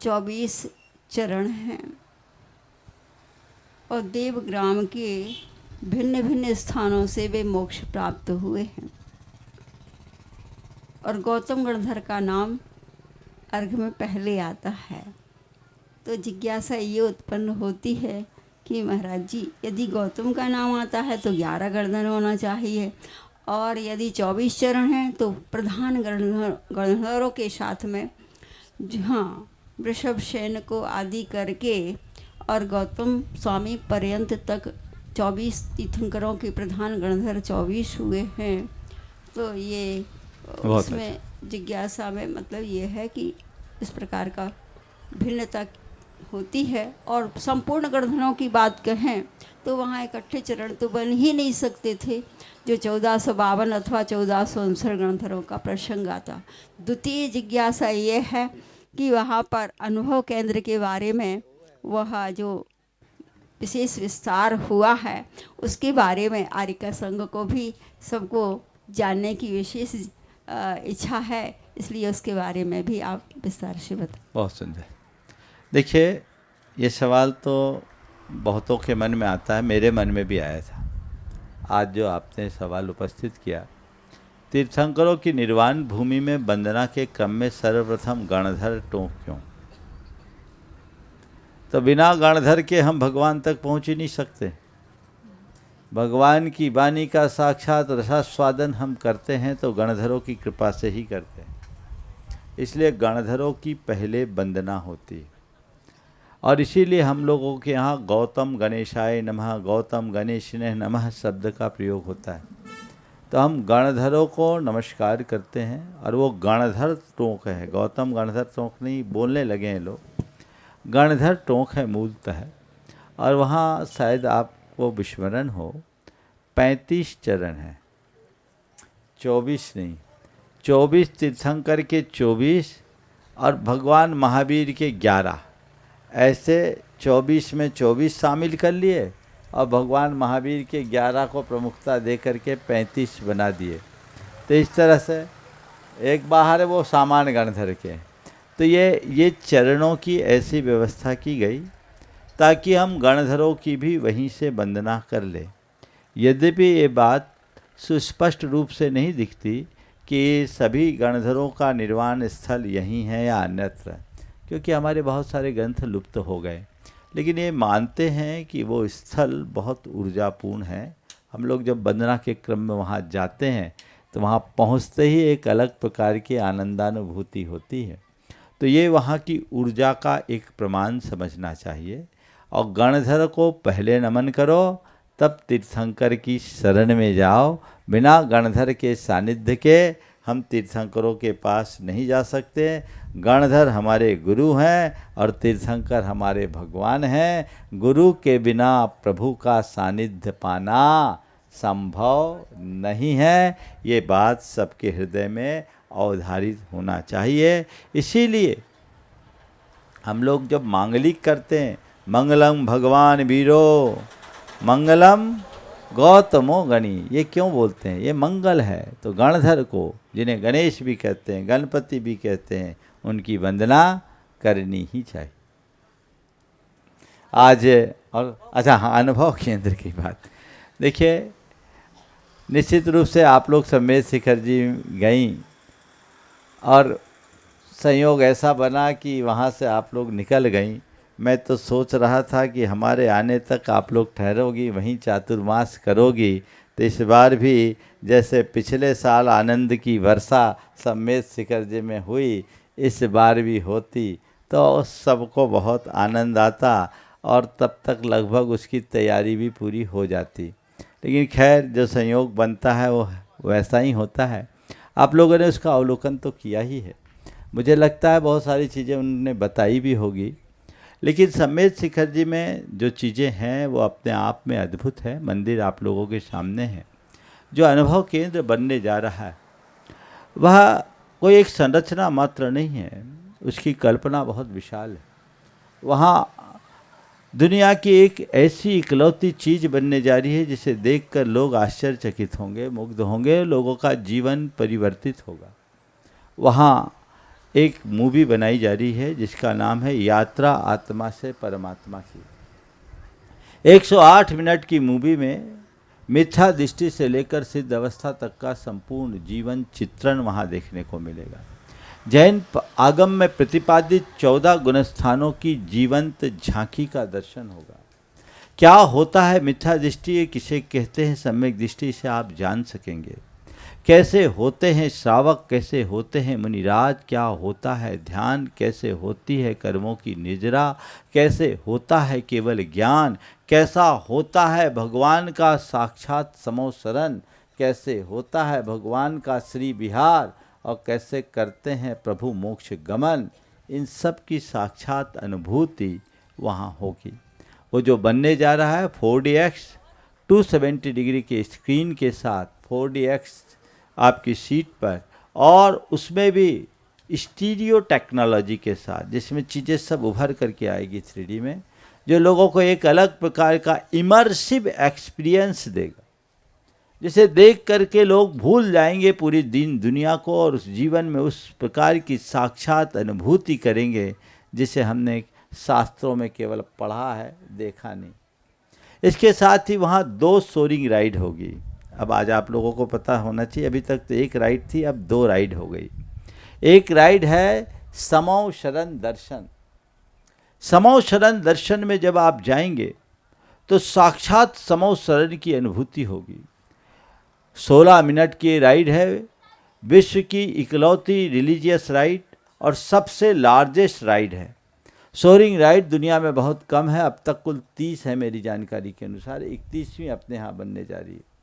24 चरण हैं और देवग्राम के भिन्न भिन्न स्थानों से वे मोक्ष प्राप्त हुए हैं। और गौतम गणधर का नाम अर्घ में पहले आता है। तो जिज्ञासा ये उत्पन्न होती है कि महाराज जी यदि गौतम का नाम आता है तो 11 गणधर होना चाहिए, और यदि 24 चरण हैं तो प्रधान गणधरों के साथ में हाँ वृषभ सेन को आदि करके और गौतम स्वामी पर्यंत तक 24 तीर्थंकरों के प्रधान गणधर 24 हुए हैं। तो ये उसमें जिज्ञासा में मतलब ये है कि इस प्रकार का भिन्नता होती है। और संपूर्ण गणधरों की बात कहें तो वहाँ इकट्ठे चरण तो बन ही नहीं सकते थे, जो 1452 अथवा 1459 गणधरों का प्रसंग आता। द्वितीय जिज्ञासा ये है कि वहाँ पर अनुभव केंद्र के बारे में वह जो विशेष विस्तार हुआ है उसके बारे में आरिका संघ को भी सबको जानने की विशेष इच्छा है, इसलिए उसके बारे में भी आप विस्तार से बताएं। बहुत सुंदर। देखिए, ये सवाल तो बहुतों के मन में आता है, मेरे मन में भी आया था। आज जो आपने सवाल उपस्थित किया, तीर्थंकरों की निर्वाण भूमि में वंदना के क्रम में सर्वप्रथम गणधर टोंक क्यों? तो बिना गणधर के हम भगवान तक पहुंच ही नहीं सकते। भगवान की वाणी का साक्षात रसास्वादन हम करते हैं तो गणधरों की कृपा से ही करते हैं, इसलिए गणधरों की पहले वंदना होती है। और इसीलिए हम लोगों के यहाँ गौतम गणेशाय नमः, गौतम गणेशिने नमः शब्द का प्रयोग होता है। तो हम गणधरों को नमस्कार करते हैं, और वो गणधर टोंक है, गौतम गणधर टोंक नहीं बोलने लगे हैं लोग, गणधर टोंक है मूलतः। और वहाँ शायद आपको विस्मरण हो 35 चरण हैं, 24 नहीं, 24 तीर्थंकर के 24 और भगवान महावीर के 11, ऐसे 24 में 24 शामिल कर लिए और भगवान महावीर के 11 को प्रमुखता दे करके 35 बना दिए। तो इस तरह से एक बाहर है वो सामान्य गणधर के। तो ये चरणों की ऐसी व्यवस्था की गई ताकि हम गणधरों की भी वहीं से वंदना कर ले। यद्यपि ये बात सुस्पष्ट रूप से नहीं दिखती कि सभी गणधरों का निर्वाण स्थल यहीं है या अन्यत्र, क्योंकि हमारे बहुत सारे ग्रंथ लुप्त हो गए, लेकिन ये मानते हैं कि वो स्थल बहुत ऊर्जापूर्ण है। हम लोग जब वंदना के क्रम में वहाँ जाते हैं तो वहाँ पहुँचते ही एक अलग प्रकार की आनंदानुभूति होती है। तो ये वहाँ की ऊर्जा का एक प्रमाण समझना चाहिए। और गणधर को पहले नमन करो, तब तीर्थंकर की शरण में जाओ। बिना गणधर के सानिध्य के हम तीर्थंकरों के पास नहीं जा सकते। गणधर हमारे गुरु हैं और तीर्थंकर हमारे भगवान हैं। गुरु के बिना प्रभु का सानिध्य पाना संभव नहीं है। ये बात सबके हृदय में अवधारित होना चाहिए। इसीलिए हम लोग जब मांगलिक करते हैं, मंगलम भगवान वीरो मंगलम गौतमो गणी, ये क्यों बोलते हैं? ये मंगल है। तो गणधर को, जिन्हें गणेश भी कहते हैं, गणपति भी कहते हैं, उनकी वंदना करनी ही चाहिए। आज और अच्छा हाँ, अनुभव केंद्र की बात देखिए, निश्चित रूप से आप लोग समेत शिखर जी गई और संयोग ऐसा बना कि वहाँ से आप लोग निकल गई। मैं तो सोच रहा था कि हमारे आने तक आप लोग ठहरोगी, वहीं चातुर्मास करोगी। तो इस बार भी जैसे पिछले साल आनंद की वर्षा समेत शिखर जी में हुई, इस बार भी होती तो सबको बहुत आनंद आता और तब तक लगभग उसकी तैयारी भी पूरी हो जाती। लेकिन खैर, जो संयोग बनता है वो वैसा ही होता है। आप लोगों ने उसका अवलोकन तो किया ही है। मुझे लगता है बहुत सारी चीज़ें उन्होंने बताई भी होगी, लेकिन समेत शिखर जी में जो चीज़ें हैं वो अपने आप में अद्भुत है। मंदिर आप लोगों के सामने है। जो अनुभव केंद्र बनने जा रहा है वह कोई एक संरचना मात्र नहीं है, उसकी कल्पना बहुत विशाल है। वहाँ दुनिया की एक ऐसी इकलौती चीज़ बनने जा रही है जिसे देखकर लोग आश्चर्यचकित होंगे, मुग्ध होंगे, लोगों का जीवन परिवर्तित होगा। वहाँ एक मूवी बनाई जा रही है जिसका नाम है यात्रा आत्मा से परमात्मा की। 108 मिनट की मूवी में मिथ्या दृष्टि से लेकर सिद्ध अवस्था तक का संपूर्ण जीवन चित्रण वहाँ देखने को मिलेगा। जैन आगम में प्रतिपादित 14 गुणस्थानों की जीवंत झांकी का दर्शन होगा। क्या होता है मिथ्या दृष्टि, किसे कहते हैं सम्यक दृष्टि, से आप जान सकेंगे। कैसे होते हैं श्रावक, कैसे होते हैं मुनिराज, क्या होता है ध्यान, कैसे होती है कर्मों की निजरा, कैसे होता है केवल ज्ञान, कैसा होता है भगवान का साक्षात समोसरण, कैसे होता है भगवान का श्री विहार और कैसे करते हैं प्रभु मोक्ष गमन। इन सब की साक्षात अनुभूति वहाँ होगी। वो जो बनने जा रहा है 4DX 270 डिग्री के स्क्रीन के साथ 4DX आपकी सीट पर, और उसमें भी स्टीरियो टेक्नोलॉजी के साथ, जिसमें चीज़ें सब उभर करके आएगी 3D में, जो लोगों को एक अलग प्रकार का इमर्सिव एक्सपीरियंस देगा, जिसे देख करके लोग भूल जाएंगे पूरी दुनिया को और उस जीवन में उस प्रकार की साक्षात अनुभूति करेंगे जिसे हमने शास्त्रों में केवल पढ़ा है, देखा नहीं। इसके साथ ही वहाँ 2 सोरिंग राइड होगी। अब आज आप लोगों को पता होना चाहिए, अभी तक तो 1 राइड थी, अब 2 राइड हो गई। एक राइड है समौ शरण दर्शन। समौ शरण दर्शन में जब आप जाएंगे तो साक्षात समौ शरण की अनुभूति होगी। 16 मिनट की राइड है, विश्व की इकलौती रिलीजियस राइड और सबसे लार्जेस्ट राइड है। सोरिंग राइड दुनिया में बहुत कम है, अब तक कुल 30 है मेरी जानकारी के अनुसार, 31वीं अपने यहाँ बनने जा रही है।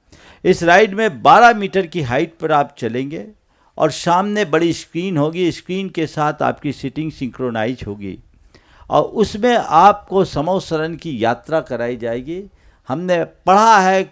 इस राइड में 12 मीटर की हाइट पर आप चलेंगे और सामने बड़ी स्क्रीन होगी, स्क्रीन के साथ आपकी सीटिंग सिंक्रोनाइज होगी और उसमें आपको समौ शरण की यात्रा कराई जाएगी। हमने पढ़ा है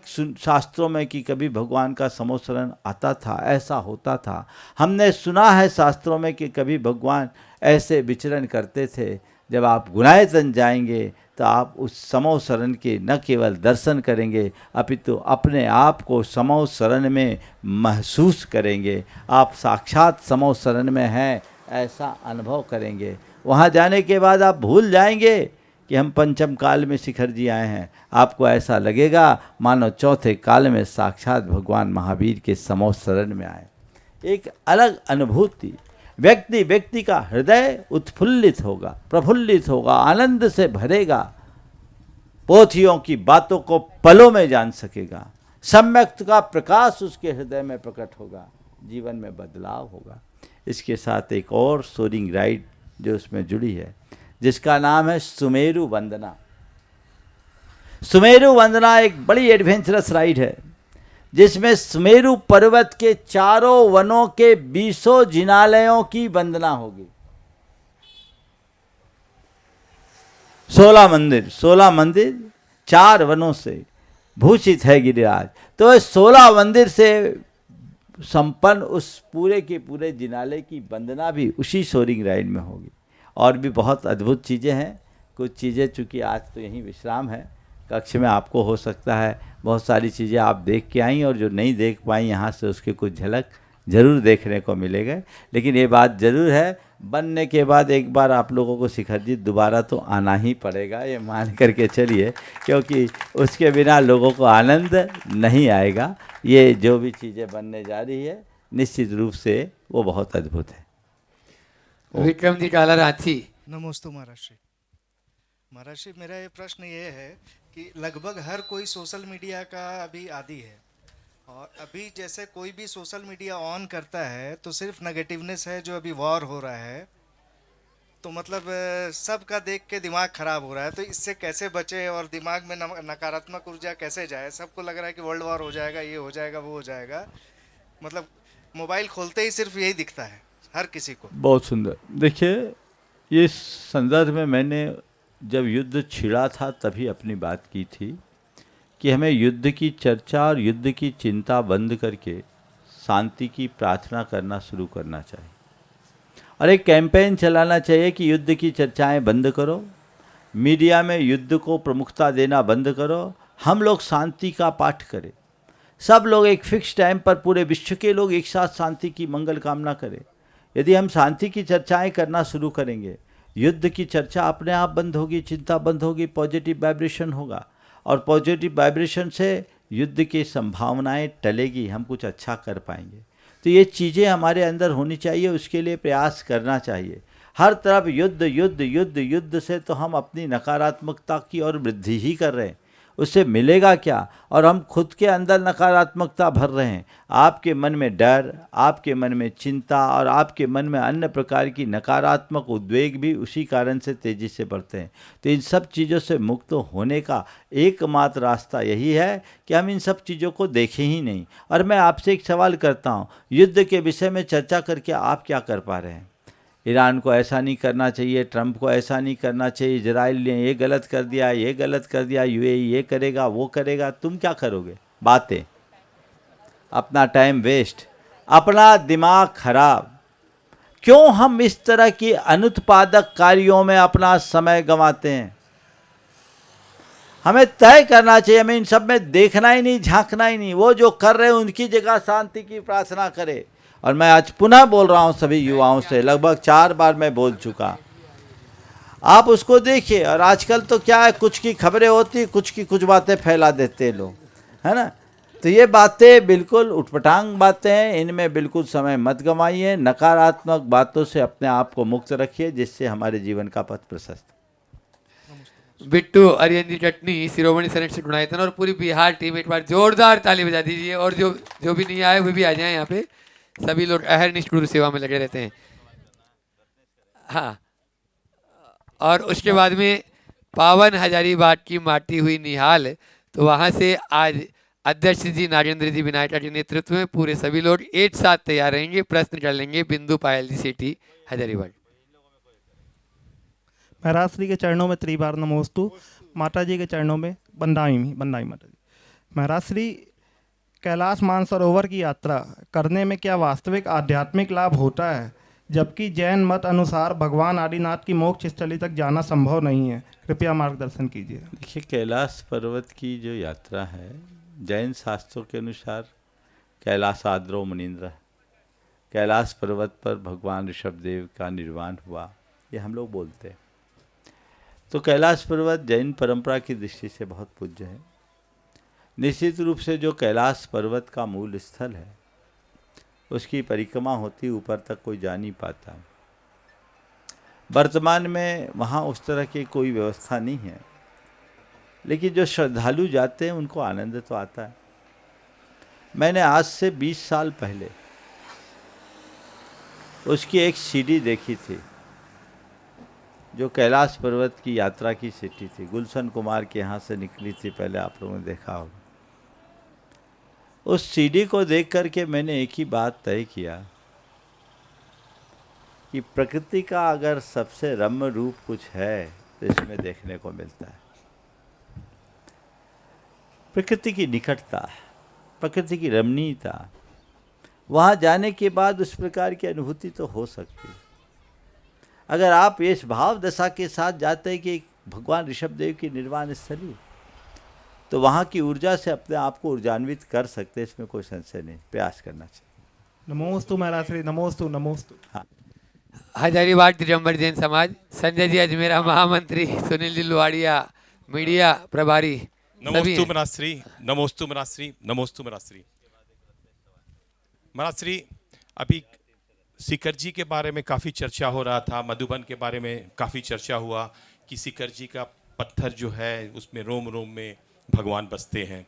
शास्त्रों में कि कभी भगवान का समौ शरण आता था, ऐसा होता था। हमने सुना है शास्त्रों में कि कभी भगवान ऐसे विचरण करते थे। जब आप गुणायतन जाएंगे तो आप उस समौ शरण के न केवल दर्शन करेंगे अपितु अपने आप को समौ शरण में महसूस करेंगे। आप साक्षात समौ शरण में हैं ऐसा अनुभव करेंगे। वहाँ जाने के बाद आप भूल जाएंगे कि हम पंचम काल में शिखर जी आए हैं। आपको ऐसा लगेगा मानो चौथे काल में साक्षात भगवान महावीर के समौ शरण में आए। एक अलग अनुभूति, व्यक्ति का हृदय उत्फुल्लित होगा, प्रफुल्लित होगा, आनंद से भरेगा, पोथियों की बातों को पलों में जान सकेगा, सम्यक्त का प्रकाश उसके हृदय में प्रकट होगा, जीवन में बदलाव होगा। इसके साथ एक और सोरिंग राइड जो उसमें जुड़ी है जिसका नाम है सुमेरु वंदना। सुमेरु वंदना एक बड़ी एडवेंचरस राइड है जिसमें सुमेरु पर्वत के चारों वनों के 20 जिनालयों की वंदना होगी। 16 मंदिर 4 वनों से भूषित है गिरिराज। तो 16 मंदिर से संपन्न उस पूरे के पूरे जिनालय की वंदना भी उसी सोरिंग राइड में होगी। और भी बहुत अद्भुत चीज़ें हैं। कुछ चीज़ें चूँकि आज तो यहीं विश्राम है, कक्ष में आपको हो सकता है बहुत सारी चीज़ें आप देख के आई, और जो नहीं देख पाई यहाँ से उसके कुछ झलक ज़रूर देखने को मिलेगा। लेकिन ये बात ज़रूर है, बनने के बाद एक बार आप लोगों को शिखर जी दोबारा तो आना ही पड़ेगा, ये मान करके चलिए, क्योंकि उसके बिना लोगों को आनंद नहीं आएगा। ये जो भी चीज़ें बनने जा रही है निश्चित रूप से वो बहुत अद्भुत है। विक्रम जी काला रांची। नमोस्तु महाराज श्री। महाराज श्री, मेरा ये प्रश्न ये है कि लगभग हर कोई सोशल मीडिया का अभी आदी है, और अभी जैसे कोई भी सोशल मीडिया ऑन करता है तो सिर्फ नेगेटिवनेस है, जो अभी वॉर हो रहा है, तो मतलब सबका देख के दिमाग खराब हो रहा है। तो इससे कैसे बचे और दिमाग में नकारात्मक ऊर्जा कैसे जाए? सबको लग रहा है कि वर्ल्ड वॉर हो जाएगा, ये हो जाएगा, वो हो जाएगा, मतलब मोबाइल खोलते ही सिर्फ यही दिखता है हर किसी को। बहुत सुंदर। देखिए, ये संदर्भ में मैंने जब युद्ध छिड़ा था तभी अपनी बात की थी कि हमें युद्ध की चर्चा और युद्ध की चिंता बंद करके शांति की प्रार्थना करना शुरू करना चाहिए, और एक कैंपेन चलाना चाहिए कि युद्ध की चर्चाएं बंद करो, मीडिया में युद्ध को प्रमुखता देना बंद करो, हम लोग शांति का पाठ करें। सब लोग एक फिक्स टाइम पर पूरे विश्व के लोग एक साथ शांति की मंगल कामना करें। यदि हम शांति की चर्चाएं करना शुरू करेंगे, युद्ध की चर्चा अपने आप बंद होगी, चिंता बंद होगी, पॉजिटिव वाइब्रेशन होगा, और पॉजिटिव वाइब्रेशन से युद्ध की संभावनाएं टलेगी, हम कुछ अच्छा कर पाएंगे। तो ये चीज़ें हमारे अंदर होनी चाहिए, उसके लिए प्रयास करना चाहिए। हर तरफ युद्ध युद्ध युद्ध युद्ध से तो हम अपनी नकारात्मकता की और वृद्धि ही कर रहे हैं, उससे मिलेगा क्या? और हम खुद के अंदर नकारात्मकता भर रहे हैं। आपके मन में डर, आपके मन में चिंता और आपके मन में अन्य प्रकार की नकारात्मक उद्वेग भी उसी कारण से तेज़ी से बढ़ते हैं। तो इन सब चीज़ों से मुक्त होने का एकमात्र रास्ता यही है कि हम इन सब चीज़ों को देखें ही नहीं। और मैं आपसे एक सवाल करता हूँ, युद्ध के विषय में चर्चा करके आप क्या कर पा रहे हैं? ईरान को ऐसा नहीं करना चाहिए, ट्रंप को ऐसा नहीं करना चाहिए, इजराइल ने ये गलत कर दिया, ये गलत कर दिया, यूएई ये करेगा, वो करेगा, तुम क्या करोगे? बातें, अपना टाइम वेस्ट, अपना दिमाग खराब। क्यों हम इस तरह की अनुत्पादक कार्यों में अपना समय गंवाते हैं? हमें तय करना चाहिए, हमें इन सब में देखना ही नहीं, झांकना ही नहीं। वो जो कर रहे हैं उनकी जगह शांति की प्रार्थना करें। और मैं आज पुनः बोल रहा हूँ सभी युवाओं से, लगभग 4 बार मैं बोल चुका, आप उसको देखिए। और आजकल तो क्या है, कुछ की खबरें होती, कुछ की कुछ बातें फैला देते हैं लोग, है ना। तो ये बातें बिल्कुल उटपटांग बातें हैं, इनमें बिल्कुल समय मत गंवाइए। नकारात्मक बातों से अपने आप को मुक्त रखिए, जिससे हमारे जीवन का पथ प्रशस्त। बिट्टू अरियन जी चटनी, शिरोमणि संरक्षक गुणायतन और पूरी बिहार टीम, एक बार जोरदार ताली बजा दीजिए। और जो भी नहीं आए वो भी आ जाएं यहाँ पे। सभी लोग अहरनिश गुरु सेवा में लगे रहते हैं। हाँ, और उसके बाद में पावन हजारीबाग की माटी हुई निहाल, तो वहाँ से आज अध्यक्ष जी नागेंद्र जी विनायका के नेतृत्व में पूरे सभी लोग एक साथ तैयार रहेंगे, प्रश्न कर लेंगे। बिंदु पायल जी सेठी, हजारीबाग। महाराज श्री के चरणों में त्रिबार नमोस्तु, माता जी के चरणों में बंदाई माता जी। महाराज श्री, कैलाश मानसरोवर की यात्रा करने में क्या वास्तविक आध्यात्मिक लाभ होता है, जबकि जैन मत अनुसार भगवान आदिनाथ की मोक्ष स्थली तक जाना संभव नहीं है? कृपया मार्गदर्शन कीजिए। देखिए, कैलाश पर्वत की जो यात्रा है, जैन शास्त्रों के अनुसार कैलाश आद्रो मुनीन्द्र, कैलाश पर्वत पर भगवान ऋषभदेव का निर्वाण हुआ, ये हम लोग बोलते हैं। तो कैलाश पर्वत जैन परंपरा की दृष्टि से बहुत पूज्य है। निश्चित रूप से जो कैलाश पर्वत का मूल स्थल है, उसकी परिक्रमा होती, ऊपर तक कोई जा नहीं पाता। वर्तमान में वहाँ उस तरह की कोई व्यवस्था नहीं है, लेकिन जो श्रद्धालु जाते हैं उनको आनंद तो आता है। मैंने आज से 20 साल पहले उसकी एक सीढ़ी देखी थी, जो कैलाश पर्वत की यात्रा की सीढ़ी थी। गुलशन कुमार के यहाँ से निकली थी, पहले आप लोगों ने देखा होगा। उस सीडी को देख करके मैंने एक ही बात तय किया कि प्रकृति का अगर सबसे रम्य रूप कुछ है तो इसमें देखने को मिलता है। प्रकृति की निकटता, प्रकृति की रमणीयता, वहाँ जाने के बाद उस प्रकार की अनुभूति तो हो सकती है। अगर आप इस भाव दशा के साथ जाते हैं कि भगवान ऋषभदेव की निर्वाण स्थली, तो वहाँ की ऊर्जा से अपने आप को ऊर्जान्वित कर सकते हैं, इसमें कोई संशय नहीं। प्रयास करना चाहिए। नमोस्तु महाराज श्री, नमोस्तु नमोस्तु। हाँ, हजारीबाग त्रिजंबर जैन समाज, संजय जी अजमेरा महामंत्री, सुनील जी लुवाड़िया मीडिया प्रभारी, नमोस्तु महाराज श्री, नमोस्तु महाराज श्री, नमोस्तु महाराज श्री। महाराज श्री, अभी सीकर जी के बारे में काफ़ी चर्चा हो रहा था, मधुबन के बारे में काफ़ी चर्चा हुआ कि सीकर जी का पत्थर जो है उसमें रोम रोम में भगवान बसते हैं।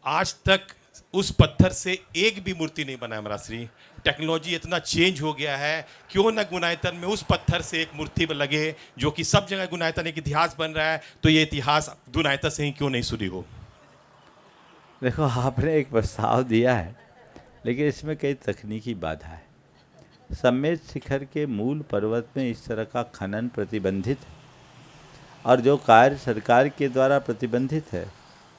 आज तक उस पत्थर से एक भी मूर्ति नहीं बना है महाराज श्री। टेक्नोलॉजी इतना चेंज हो गया है, क्यों न गुनायतन में उस पत्थर से एक मूर्ति लगे, जो कि सब जगह गुनायतन एक इतिहास बन रहा है, तो ये इतिहास गुनायतन से ही क्यों नहीं शुरू हो? देखो, आपने एक प्रस्ताव दिया है, लेकिन इसमें कई तकनीकी बाधा है। सम्मेद शिखर के मूल पर्वत में इस तरह का खनन प्रतिबंधित है, और जो कार्य सरकार के द्वारा प्रतिबंधित है,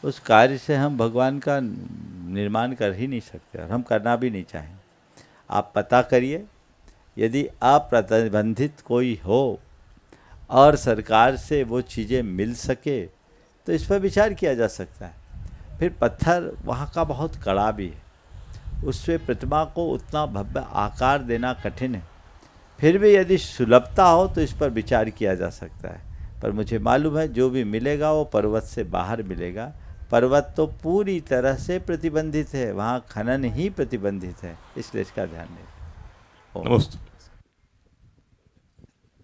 उस कार्य से हम भगवान का निर्माण कर ही नहीं सकते, और हम करना भी नहीं चाहें। आप पता करिए, यदि अप्रतिबंधित कोई हो और सरकार से वो चीज़ें मिल सके तो इस पर विचार किया जा सकता है। फिर पत्थर वहाँ का बहुत कड़ा भी है, उससे प्रतिमा को उतना भव्य आकार देना कठिन है। फिर भी यदि सुलभता हो तो इस पर विचार किया जा सकता है, पर मुझे मालूम है जो भी मिलेगा वो पर्वत से बाहर मिलेगा। पर्वत तो पूरी तरह से प्रतिबंधित है, वहाँ खनन ही प्रतिबंधित है, इसलिए इसका ध्यान दें। नमस्ते।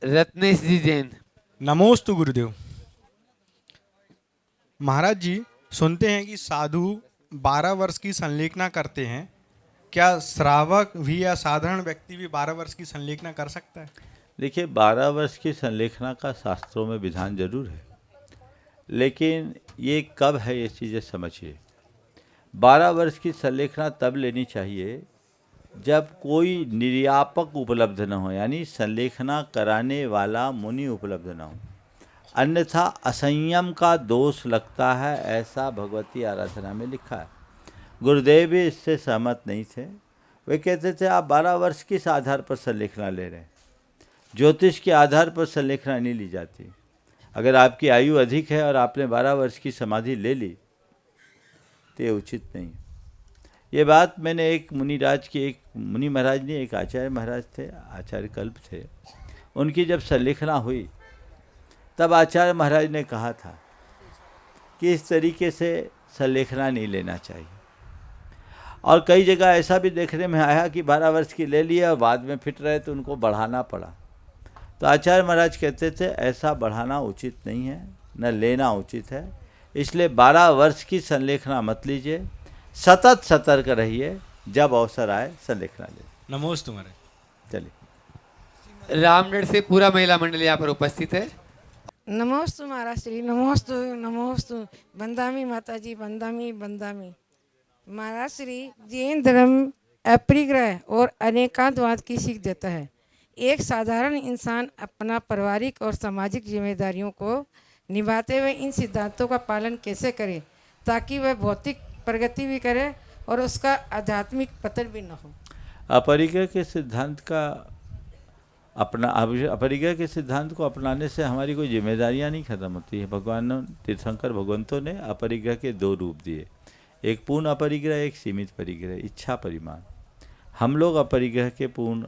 रत्नेश जी जैन। नमोस्तु गुरुदेव। महाराज जी, सुनते हैं कि साधु 12 वर्ष की संलेखना करते हैं, क्या श्रावक भी या साधारण व्यक्ति भी 12 वर्ष की संलेखना कर सकता है? देखिए, 12 वर्ष की संलेखना का शास्त्रों में विधान जरूर है, लेकिन ये कब है ये चीज़ें समझिए। 12 वर्ष की संलेखना तब लेनी चाहिए जब कोई निर्यापक उपलब्ध न हो, यानी संलेखना कराने वाला मुनि उपलब्ध न हो, अन्यथा असंयम का दोष लगता है, ऐसा भगवती आराधना में लिखा है। गुरुदेव भी इससे सहमत नहीं थे। वे कहते थे आप 12 वर्ष किस आधार पर संलेखना ले रहे हैं, ज्योतिष के आधार पर संलेखना नहीं ली जाती। अगर आपकी आयु अधिक है और आपने 12 वर्ष की समाधि ले ली तो ये उचित नहीं। ये बात मैंने एक मुनिराज की, एक मुनि महाराज ने, एक आचार्य महाराज थे, आचार्य कल्प थे, उनकी जब संलेखना हुई तब आचार्य महाराज ने कहा था कि इस तरीके से संलेखना नहीं लेना चाहिए। और कई जगह ऐसा भी देखने में आया कि 12 वर्ष की ले लिया और बाद में फिट रहे तो उनको बढ़ाना पड़ा। तो आचार्य महाराज कहते थे ऐसा बढ़ाना उचित नहीं है, न लेना उचित है, इसलिए 12 वर्ष की संलेखना मत लीजिए, सतत सतर्क रहिए, जब अवसर आए संलेखना ले। नमोस्तु महाराज। चलिए। रामगढ़ से पूरा महिला मंडल यहाँ पर उपस्थित है। नमोस्तु महाराज श्री, नमोस्तु नमोस्तु। बंदामी माता जी, बंदामी बंदामी। महाराज श्री, जैन धर्म अपरिग्रह और अनेकांतवाद की सीख देता है। एक साधारण इंसान अपना पारिवारिक और सामाजिक जिम्मेदारियों को निभाते हुए इन सिद्धांतों का पालन कैसे करे ताकि वह भौतिक प्रगति भी करे और उसका आध्यात्मिक पतन भी न हो। अपरिग्रह के सिद्धांत अपरिग्रह के सिद्धांत को अपनाने से हमारी कोई जिम्मेदारियां नहीं खत्म होती है। भगवान तीर्थंकर भगवंतों ने अपरिग्रह के 2 रूप दिए, एक पूर्ण अपरिग्रह, एक सीमित परिग्रह, इच्छा परिमाण। हम लोग अपरिग्रह के पूर्ण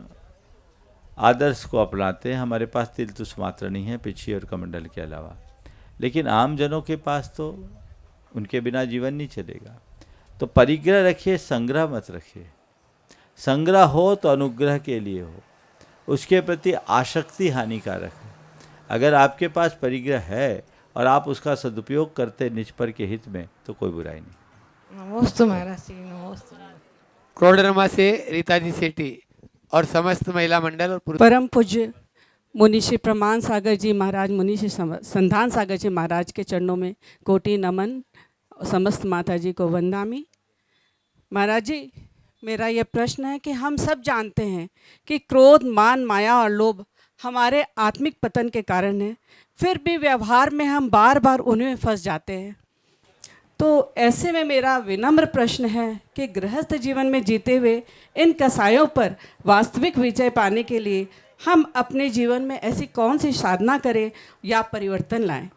आदर्श को अपनाते हैं। हमारे पास तिल तुष मात्र नहीं है पिछी और कमंडल के अलावा, लेकिन आम जनों के पास तो उनके बिना जीवन नहीं चलेगा। तो परिग्रह रखिए, संग्रह मत रखिए। संग्रह हो तो अनुग्रह के लिए हो, उसके प्रति आसक्ति हानिकारक है। अगर आपके पास परिग्रह है और आप उसका सदुपयोग करते निज पर के हित में तो कोई बुराई नहीं। नमोस्तु महाराज श्री, नमोस्तु। कोडरमा से रीता जी सेठी और समस्त महिला मंडल और परम पूज्य मुनिषी प्रमाण सागर जी महाराज, मुनिषी संधान सागर जी महाराज के चरणों में कोटि नमन। समस्त माता जी को वंदामी। महाराज जी, मेरा ये प्रश्न है कि हम सब जानते हैं कि क्रोध, मान, माया और लोभ हमारे आत्मिक पतन के कारण है, फिर भी व्यवहार में हम बार बार उन्हें फंस जाते हैं। तो ऐसे में मेरा विनम्र प्रश्न है कि गृहस्थ जीवन में जीते हुए इन कसायों पर वास्तविक विजय पाने के लिए हम अपने जीवन में ऐसी कौन सी साधना करें या परिवर्तन लाएं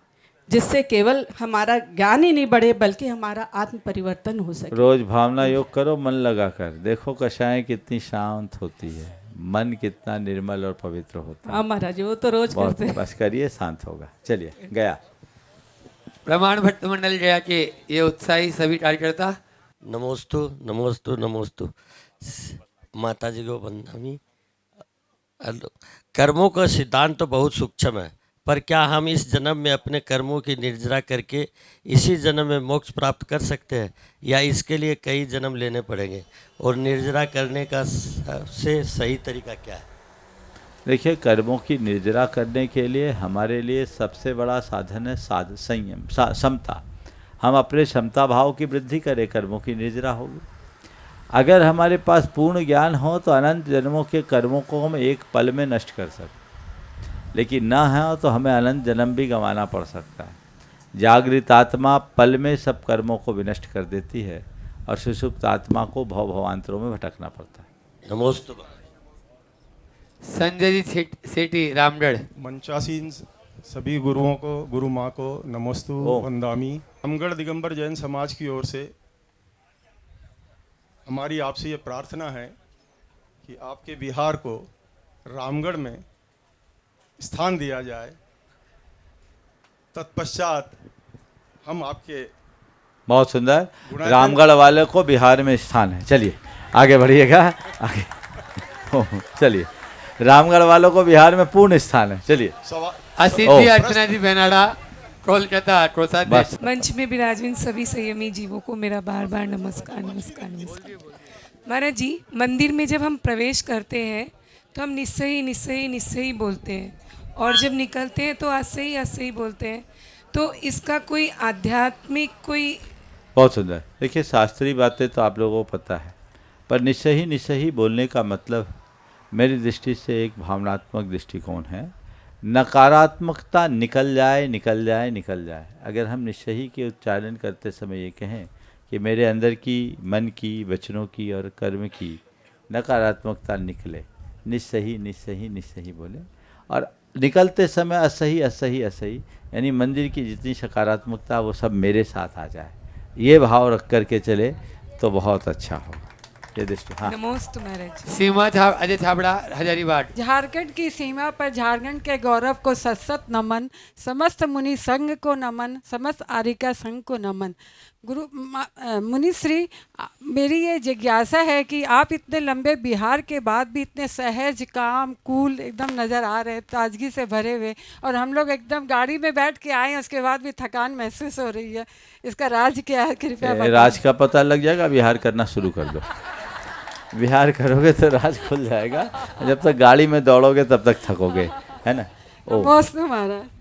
जिससे केवल हमारा ज्ञान ही नहीं बढ़े बल्कि हमारा आत्म परिवर्तन हो सके। रोज भावना योग करो, मन लगा कर देखो कषाय कितनी शांत होती है, मन कितना निर्मल और पवित्र होता है। हाँ महाराज जी, वो तो रोज करते हैं। बस करिए, शांत होगा। चलिए गया प्रमाण भट्ट मंडल गया कि ये उत्साही सभी कार्यकर्ता नमोस्तु नमोस्तु नमोस्तु। माता जी को वंदनामि। कर्मों का सिद्धांत तो बहुत सूक्ष्म है, पर क्या हम इस जन्म में अपने कर्मों की निर्जरा करके इसी जन्म में मोक्ष प्राप्त कर सकते हैं, या इसके लिए कई जन्म लेने पड़ेंगे? और निर्जरा करने का सबसे सही तरीका क्या है? देखिए, कर्मों की निर्जरा करने के लिए हमारे लिए सबसे बड़ा साधन है संयम, समता। हम अपने क्षमता भाव की वृद्धि करें, कर्मों की निर्जरा होगी। अगर हमारे पास पूर्ण ज्ञान हो तो अनंत जन्मों के कर्मों को हम एक पल में नष्ट कर सकते, लेकिन ना है तो हमें अनंत जन्म भी गंवाना पड़ सकता है। जागृत आत्मा पल में सब कर्मों को विनष्ट कर देती है और सुषुप्त आत्मा को भवांतरों में भटकना पड़ता है। नमोस्तु। संजय जी सेठी रामगढ़। मंचासीन सभी गुरुओं को, गुरु माँ को नमोस्तु वंदामी। रामगढ़ दिगंबर जैन समाज की ओर से हमारी आपसे ये प्रार्थना है कि आपके बिहार को रामगढ़ में स्थान दिया जाए। तत्पश्चात हम आपके बहुत सुंदर, रामगढ़ वाले को बिहार में स्थान है। चलिए आगे बढ़िएगा, आगे चलिए। रामगढ़ वालों को बिहार में पूर्ण स्थान है। चलिए। असिद्धि अर्चना जी बेनाडा, कोलकाता, कोषाध्यक्ष। मंच में विराजमान सभी संयमी जीवों को मेरा बार बार नमस्कार नमस्कार नमस्कार। महाराज जी, मंदिर में जब हम प्रवेश करते हैं तो हम निश्चय निश्चय निश्चय बोलते हैं, और जब निकलते हैं तो आज ही बोलते हैं। तो इसका कोई आध्यात्मिक कोई बहुत सुंदर। देखिए, शास्त्रीय बातें तो आप लोगों को पता है, पर निश्चय ही बोलने का मतलब मेरी दृष्टि से एक भावनात्मक दृष्टिकोण है। नकारात्मकता निकल जाए निकल जाए निकल जाए। अगर हम निश्चय के उच्चारण करते समय ये कहें कि मेरे अंदर की, मन की, वचनों की और कर्म की नकारात्मकता निकले, निश्चय बोले, और निकलते समय असही, यानी मंदिर की जितनी सकारात्मकता वो सब मेरे साथ आ जाए, ये भाव रख करके चले तो बहुत अच्छा होगा। ये दृष्टि। हाँ। नमोस्तु महाराज। सीमा अजय छाबड़ा, हजारीबाग। झारखंड की सीमा पर झारखंड के गौरव को सत नमन, समस्त मुनि संघ को नमन, समस्त आरिका संघ को नमन। गुरु मुनि श्री, मेरी ये जिज्ञासा है कि आप इतने लंबे बिहार के बाद भी इतने सहज, काम, कूल एकदम नज़र आ रहे, ताजगी से भरे हुए, और हम लोग एकदम गाड़ी में बैठ के आए उसके बाद भी थकान महसूस हो रही है। इसका राज क्या है, कृपया बताएं। राज का पता लग जाएगा, बिहार करना शुरू कर दो। बिहार करोगे तो राज खुल जाएगा। जब तक गाड़ी में दौड़ोगे तब तक थकोगे, है ना। बहुत महाराज।